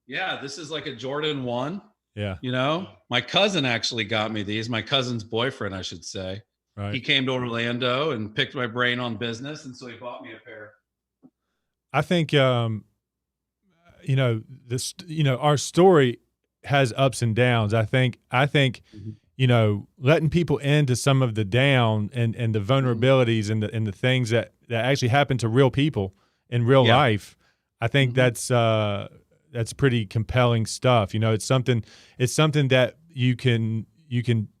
Yeah. This is like a Jordan 1. Yeah. You know, my cousin actually got me these, my cousin's boyfriend, I should say. Right. He came to Orlando and picked my brain on business. And so he bought me a pair. I think, our story has ups and downs. I think, letting people into some of the down and the vulnerabilities and the things that actually happen to real people in real life. I think that's pretty compelling stuff. You know, it's something that you can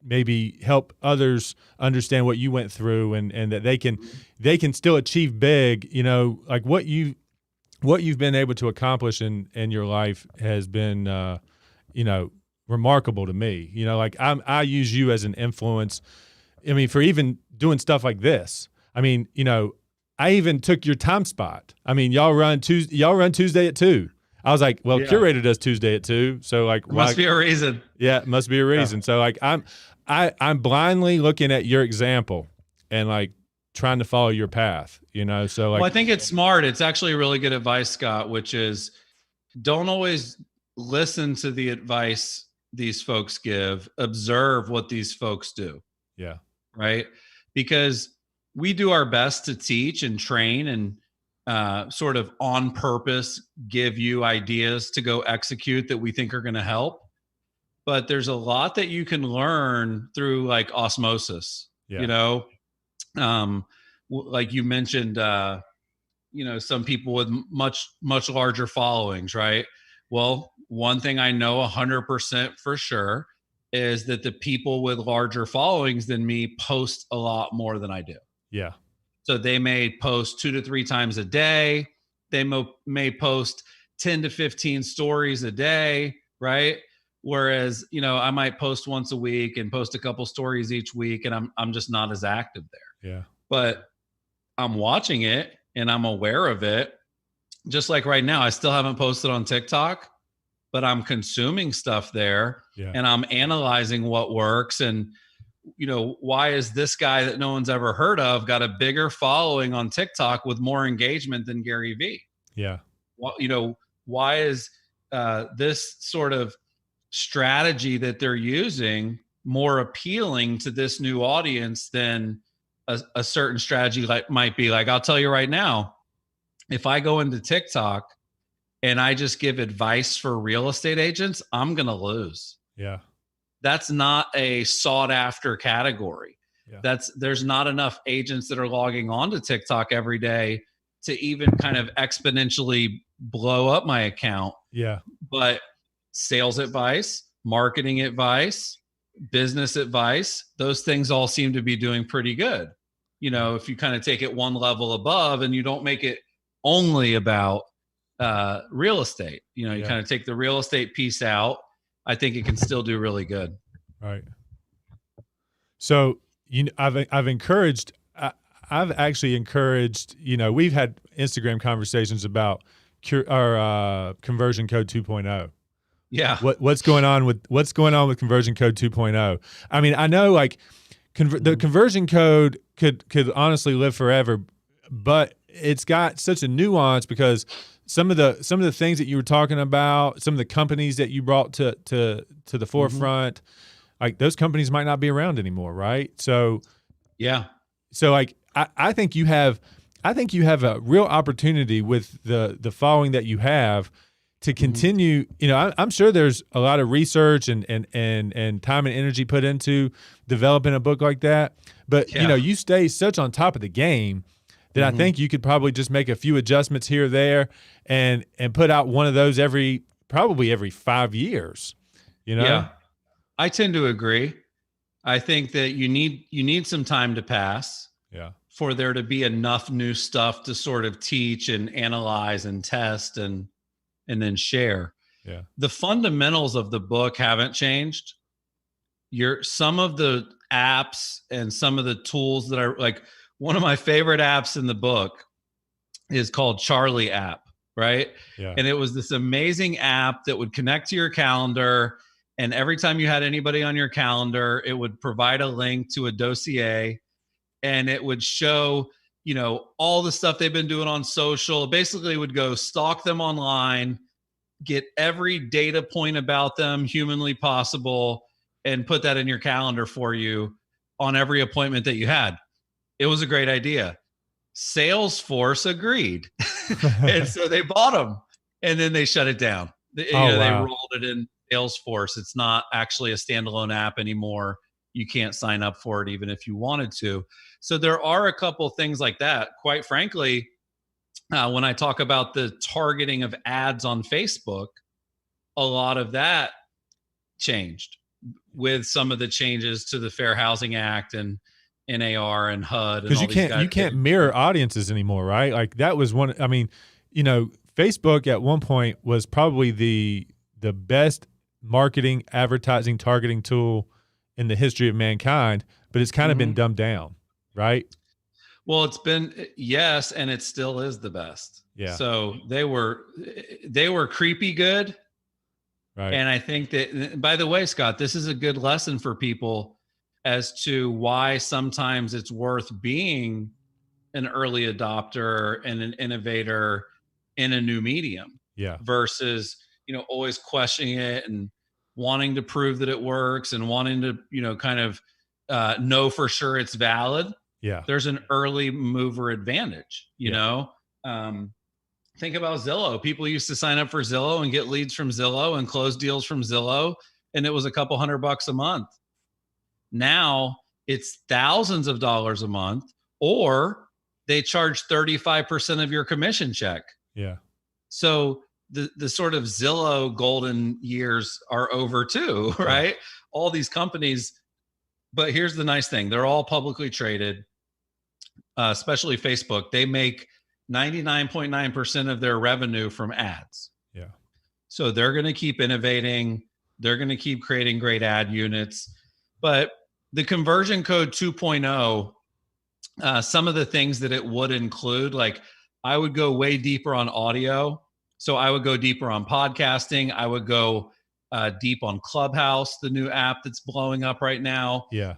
maybe help others understand what you went through and that they can still achieve big, you know, like what you've been able to accomplish in your life has been, remarkable to me. You know, like I use you as an influence. I mean, for even doing stuff like this. I mean, you know, I even took your time spot. I mean, y'all run Tuesday at 2. I was like, well, Curaytor does Tuesday at 2. So like, must be a reason. Yeah, it must be a reason. Yeah. So like I'm blindly looking at your example and like trying to follow your path, you know? So like, well, I think it's smart. It's actually really good advice, Scott, which is don't always listen to the advice these folks give, observe what these folks do. Yeah. Right. Because we do our best to teach and train and sort of on purpose give you ideas to go execute that we think are going to help. But there's a lot that you can learn through like osmosis, you know, like you mentioned, some people with much, much larger followings, right? Well, one thing I know 100% for sure is that the people with larger followings than me post a lot more than I do. Yeah. So they may post 2 to 3 times a day. They may post 10 to 15 stories a day, right? Whereas, you know, I might post once a week and post a couple stories each week, and I'm just not as active there. Yeah. But I'm watching it and I'm aware of it. Just like right now, I still haven't posted on TikTok, but I'm consuming stuff there and I'm analyzing what works. And, you know, why is this guy that no one's ever heard of got a bigger following on TikTok with more engagement than Gary Vee? Yeah. Well, you know, why is this sort of strategy that they're using more appealing to this new audience than a certain strategy might be. Like, I'll tell you right now, if I go into TikTok and I just give advice for real estate agents, I'm going to lose. Yeah. That's not a sought after category. Yeah. There's not enough agents that are logging onto TikTok every day to even kind of exponentially blow up my account. Yeah. But sales advice, marketing advice, business advice, those things all seem to be doing pretty good. You know, if you kind of take it one level above and you don't make it only about real estate, you know, you kind of take the real estate piece out, I think it can still do really good. Right. So, I've actually encouraged, we've had Instagram conversations about our conversion code 2.0. Yeah. What's going on with conversion code 2.0? I mean, I know like the conversion code could honestly live forever, but it's got such a nuance because some of the things that you were talking about, some of the companies that you brought to the forefront, like those companies might not be around anymore, right? So yeah. So like I think you have a real opportunity with the following that you have to continue. I'm sure there's a lot of research and time and energy put into developing a book like that. But you stay such on top of the game that I think you could probably just make a few adjustments here or there and put out one of those probably every 5 years. Yeah, I tend to agree. I think that you need some time to pass. Yeah. For there to be enough new stuff to sort of teach and analyze and test and then share. Yeah. The fundamentals of the book haven't changed. Some of the apps and some of the tools that are like, one of my favorite apps in the book is called Charlie app, right? Yeah. And it was this amazing app that would connect to your calendar. And every time you had anybody on your calendar, it would provide a link to a dossier and it would show, all the stuff they've been doing on social. Basically, it would go stalk them online, get every data point about them humanly possible, and put that in your calendar for you on every appointment that you had. It was a great idea. Salesforce agreed. And so they bought them and then they shut it down. They rolled it in Salesforce. It's not actually a standalone app anymore. You can't sign up for it even if you wanted to. So there are a couple things like that. Quite frankly, when I talk about the targeting of ads on Facebook, a lot of that changed with some of the changes to the Fair Housing Act and NAR and HUD. Because you can't mirror audiences anymore, right? Like that was one. I mean, Facebook at one point was probably the best marketing, advertising, targeting tool in the history of mankind, but it's kind of been dumbed down, right? Well, it's been, yes, and it still is the best. Yeah. So they were creepy good. Right. And I think that, by the way, Scott, this is a good lesson for people as to why sometimes it's worth being an early adopter and an innovator in a new medium. Yeah. Versus, always questioning it and wanting to prove that it works and wanting to, kind of know for sure it's valid. Yeah. There's an early mover advantage, you know? Think about Zillow. People used to sign up for Zillow and get leads from Zillow and close deals from Zillow. And it was a couple $100 a month. Now it's thousands of dollars a month, or they charge 35% of your commission check. Yeah. So the sort of Zillow golden years are over too, right? Yeah. All these companies, but here's the nice thing. They're all publicly traded, especially Facebook. They make 99.9% of their revenue from ads. Yeah. So they're going to keep innovating. They're going to keep creating great ad units. But the conversion code 2.0, some of the things that it would include, like I would go way deeper on audio. So I would go deeper on podcasting. I would go deep on Clubhouse, the new app that's blowing up right now. Yeah.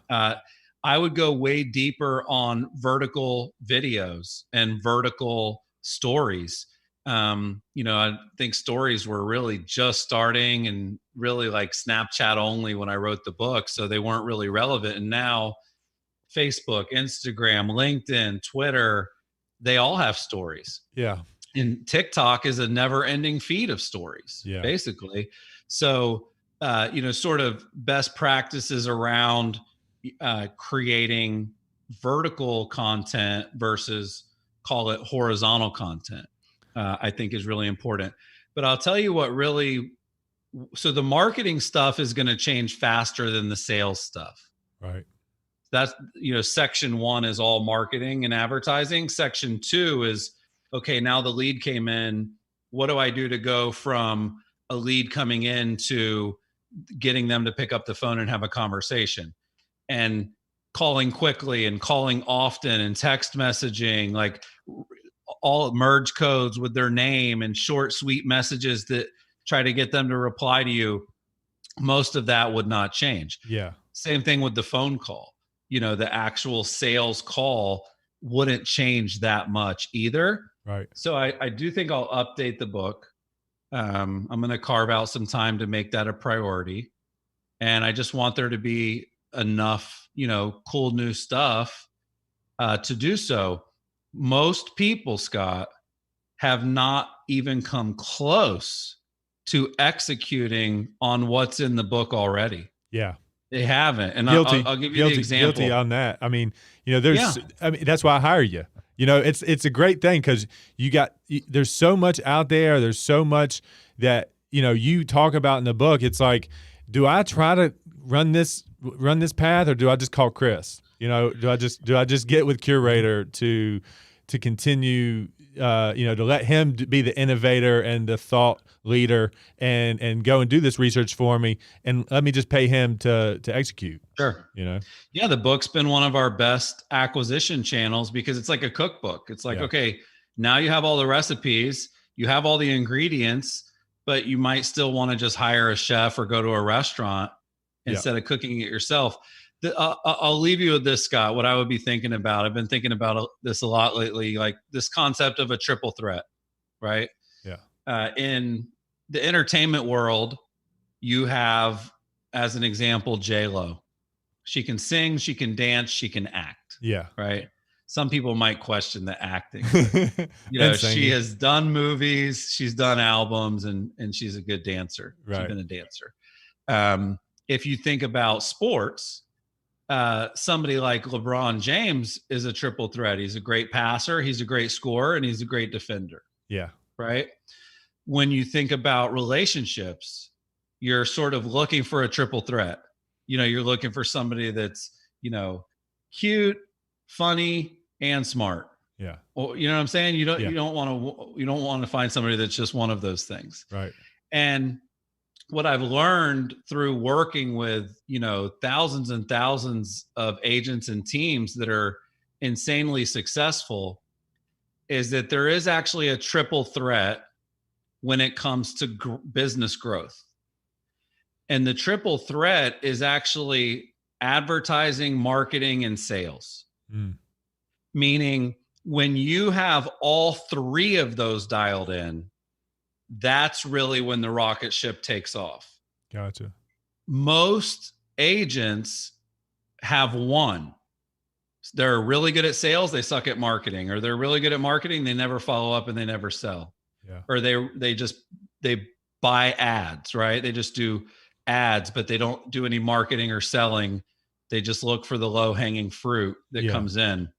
I would go way deeper on vertical videos and vertical stories. I think stories were really just starting and really like Snapchat only when I wrote the book. So they weren't really relevant. And now Facebook, Instagram, LinkedIn, Twitter, they all have stories. Yeah. And TikTok is a never ending feed of stories, basically. So, sort of best practices around creating vertical content versus call it horizontal content, I think is really important. But I'll tell you what so the marketing stuff is going to change faster than the sales stuff. Right. That's, section 1 is all marketing and advertising. Section 2 is, okay, now the lead came in. What do I do to go from a lead coming in to getting them to pick up the phone and have a conversation? And calling quickly and calling often and text messaging, like all merge codes with their name and short, sweet messages that try to get them to reply to you. Most of that would not change. Yeah. Same thing with the phone call. The actual sales call wouldn't change that much either. Right. So I do think I'll update the book. I'm going to carve out some time to make that a priority. And I just want there to be enough, cool new stuff to do so. Most people, Scott, have not even come close to executing on what's in the book already. Yeah. They haven't. And Guilty. I'll give you the example. Guilty on that. I mean, that's why I hire you. It's a great thing because there's so much out there. There's so much that, you talk about in the book. It's like, do I try to run this path or do I just call Chris? Do I just get with Curaytor to continue, to let him be the innovator and the thought leader and go and do this research for me and let me just pay him to execute. Sure. Yeah, the book's been one of our best acquisition channels because it's like a cookbook. It's like, okay, now you have all the recipes, you have all the ingredients, but you might still want to just hire a chef or go to a restaurant instead of cooking it yourself. I'll leave you with this, Scott, what I would be thinking about. I've been thinking about this a lot lately, like this concept of a triple threat, right? Yeah. In the entertainment world, you have, as an example, J-Lo. She can sing, she can dance, she can act. Yeah. Right. Some people might question the acting. But, she has done movies, she's done albums, and she's a good dancer. Right. She's been a dancer. If you think about sports, somebody like LeBron James is a triple threat. He's a great passer, he's a great scorer, and he's a great defender. Yeah. Right. When you think about relationships, you're sort of looking for a triple threat. You're looking for somebody that's, cute, funny, and smart. Yeah. Well, you know what I'm saying? You don't want to find somebody that's just one of those things. Right. And what I've learned through working with, thousands and thousands of agents and teams that are insanely successful is that there is actually a triple threat when it comes to business growth. And the triple threat is actually advertising, marketing, and sales. Meaning when you have all three of those dialed in, that's really when the rocket ship takes off. Gotcha. Most agents have one. They're really good at sales, they suck at marketing, or they're really good at marketing, they never follow up and they never sell. Yeah. Or they buy ads, right? They just do ads, but they don't do any marketing or selling. They just look for the low-hanging fruit that comes in.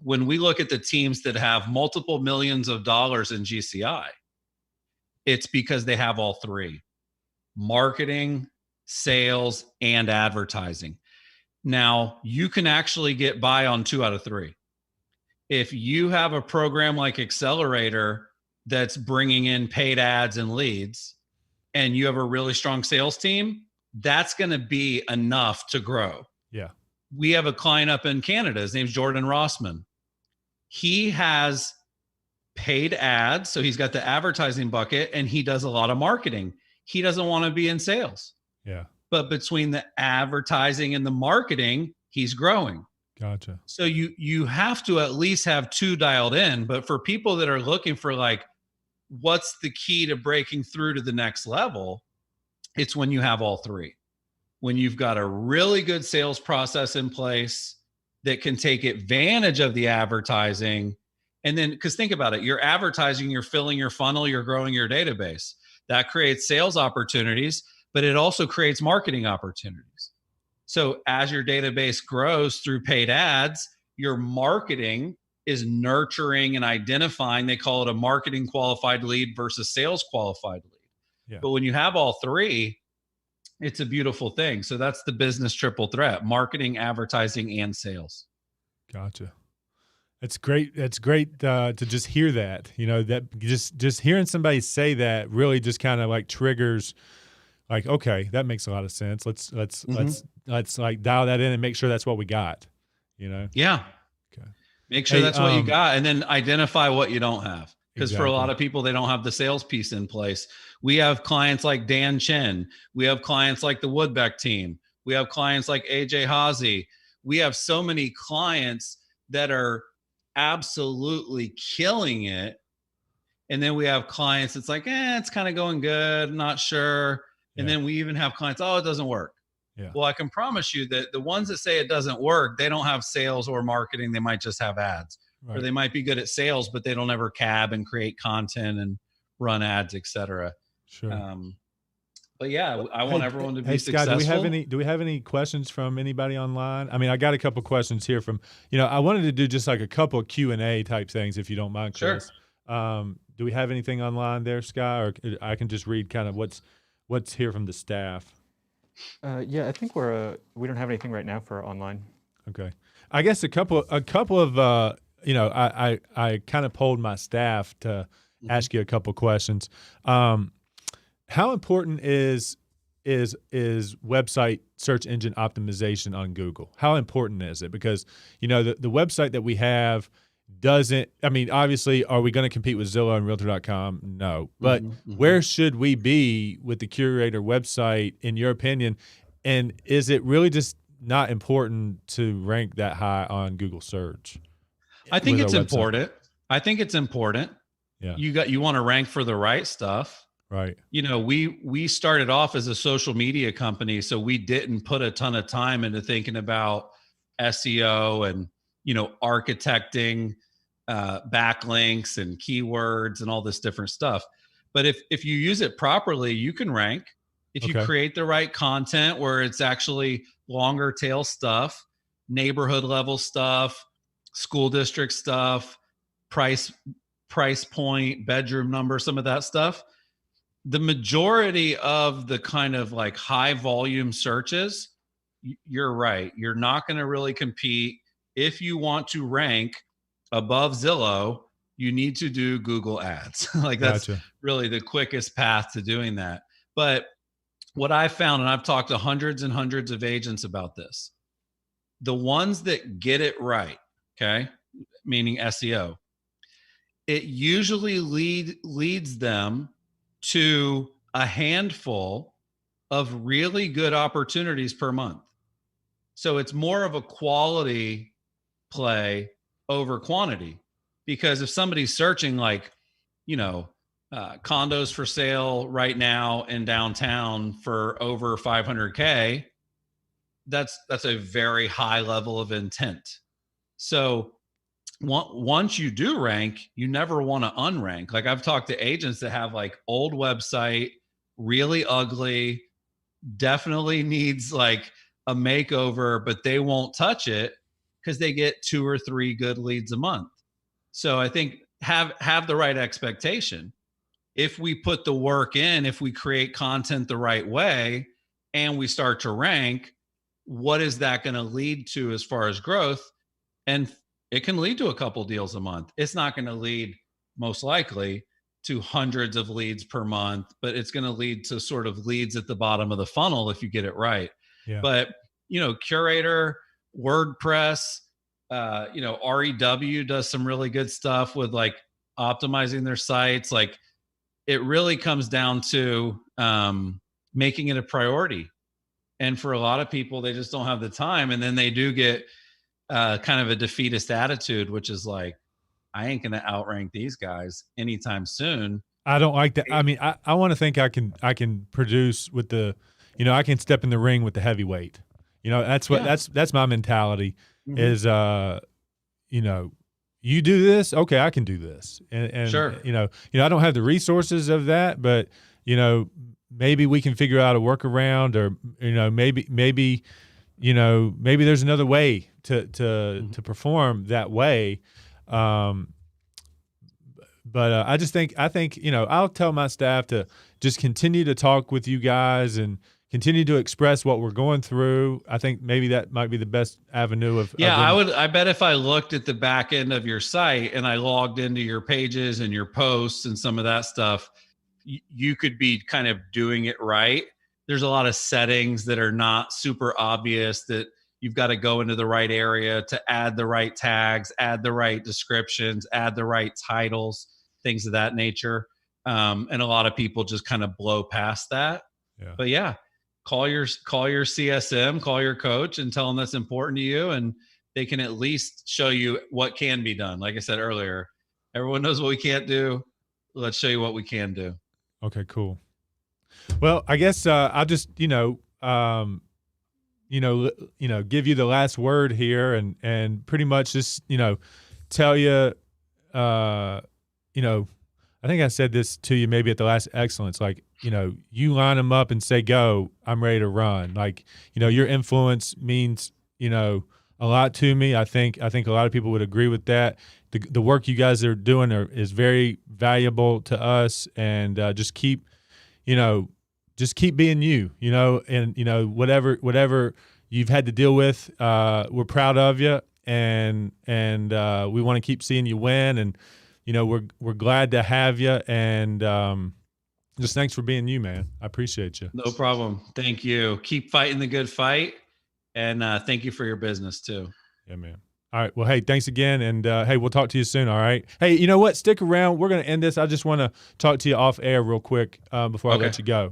When we look at the teams that have multiple millions of dollars in GCI, it's because they have all three: marketing, sales, and advertising. Now, you can actually get by on 2 out of 3. If you have a program like Accelerator that's bringing in paid ads and leads, and you have a really strong sales team, that's going to be enough to grow. Yeah. We have a client up in Canada. His name's Jordan Rossman. He has paid ads, so he's got the advertising bucket, and he does a lot of marketing. He doesn't want to be in sales. Yeah. But between the advertising and the marketing, he's growing. Gotcha. So you have to at least have 2 dialed in. But for people that are looking for like what's the key to breaking through to the next level? It's when you have all three. When you've got a really good sales process in place that can take advantage of the advertising. And then, because think about it, you're advertising, you're filling your funnel, you're growing your database. That creates sales opportunities, but it also creates marketing opportunities. So as your database grows through paid ads, your marketing is nurturing and identifying. They call it a marketing qualified lead versus sales qualified lead. Yeah. But when you have all three, it's a beautiful thing. So that's the business triple threat: marketing, advertising, and sales. Gotcha. It's great. It's great to just hear that, that just hearing somebody say that really just kind of like triggers like, okay, that makes a lot of sense. Let's like dial that in and make sure that's what we got, Yeah. Okay. Make sure that's what you got, and then identify what you don't have. Because for a lot of people, they don't have the sales piece in place. We have clients like Dan Chen. We have clients like the Woodbeck team. We have clients like AJ Hazy. We have so many clients that are absolutely killing it. And then we have clients that's like, it's kind of going good, not sure. And then we even have clients, it doesn't work. Yeah. Well, I can promise you that the ones that say it doesn't work, they don't have sales or marketing. They might just have ads. Right. Or they might be good at sales, but they don't ever cab and create content and run ads, etc. Sure. But yeah, I want everyone to be successful. Scott, do we have any questions from anybody online? I mean, I got a couple questions here from, I wanted to do just like a couple of Q&A type things, if you don't mind, Chris. Sure. Do we have anything online there, Scott, or I can just read kind of what's here from the staff? Yeah, I think we don't have anything right now for online. Okay. I guess a couple of I kind of polled my staff to ask you a couple questions. How important is website search engine optimization on Google? How important is it? Because, the website that we have doesn't, obviously, are we going to compete with Zillow and Realtor.com? No. But where should we be with the Curaytor website, in your opinion? And is it really just not important to rank that high on Google search? I think it's important. Yeah. You want to rank for the right stuff. Right. We started off as a social media company, so we didn't put a ton of time into thinking about SEO and, architecting backlinks and keywords and all this different stuff. But if you use it properly, you can rank. If you create the right content where it's actually longer tail stuff, neighborhood level stuff, school district stuff, price point, bedroom number, some of that stuff. The majority of the kind of like high volume searches, you're right. You're not going to really compete. If you want to rank above Zillow, you need to do Google ads. That's really the quickest path to doing that. But what I found, and I've talked to hundreds and hundreds of agents about this, the ones that get it right, meaning SEO, it usually leads them to a handful of really good opportunities per month. So it's more of a quality play over quantity, because if somebody's searching condos for sale right now in downtown for over 500K, that's a very high level of intent. So once you do rank, you never want to unrank. Like I've talked to agents that have like old website, really ugly, definitely needs like a makeover, but they won't touch it because they get 2 or 3 good leads a month. So I think have the right expectation. If we put the work in, if we create content the right way and we start to rank, what is that going to lead to as far as growth? And it can lead to a couple deals a month. It's not going to lead, most likely, to hundreds of leads per month, but it's going to lead to sort of leads at the bottom of the funnel if you get it right. Yeah. But, Curaytor, WordPress, REW does some really good stuff with like optimizing their sites. Like it really comes down to making it a priority. And for a lot of people, they just don't have the time. And then they do get kind of a defeatist attitude, which is like, I ain't going to outrank these guys anytime soon. I don't like that. I mean, I want to think I can produce with the, I can step in the ring with the heavyweight. That's what that's my mentality is. You do this, okay, I can do this, and sure. I don't have the resources of that, but maybe we can figure out a workaround, or maybe there's another way to perform that way. But I think I'll tell my staff to just continue to talk with you guys and continue to express what we're going through. I think maybe that might be the best avenue of. I bet if I looked at the back end of your site and I logged into your pages and your posts and some of that stuff, you could be kind of doing it right. There's a lot of settings that are not super obvious that you've got to go into the right area to add the right tags, add the right descriptions, add the right titles, things of that nature. And a lot of people just kind of blow past that. Yeah. But yeah, call your CSM, call your coach and tell them that's important to you. And they can at least show you what can be done. Like I said earlier, everyone knows what we can't do. Let's show you what we can do. Okay, cool. Well, I guess I'll just, give you the last word here and pretty much just, tell you, I think I said this to you maybe at the last Excellence, like, you line them up and say, go, I'm ready to run. Like, your influence means, a lot to me. I think a lot of people would agree with that. The work you guys are doing is very valuable to us, and just keep being you, and, whatever you've had to deal with, we're proud of you, and we want to keep seeing you win, and, we're glad to have you, and just thanks for being you, man. I appreciate you. No problem. Thank you. Keep fighting the good fight, and thank you for your business too. Yeah, man. All right. Well, hey, thanks again, and hey, we'll talk to you soon. All right. Hey, you know what? Stick around. We're going to end this. I just want to talk to you off air real quick before I let you go.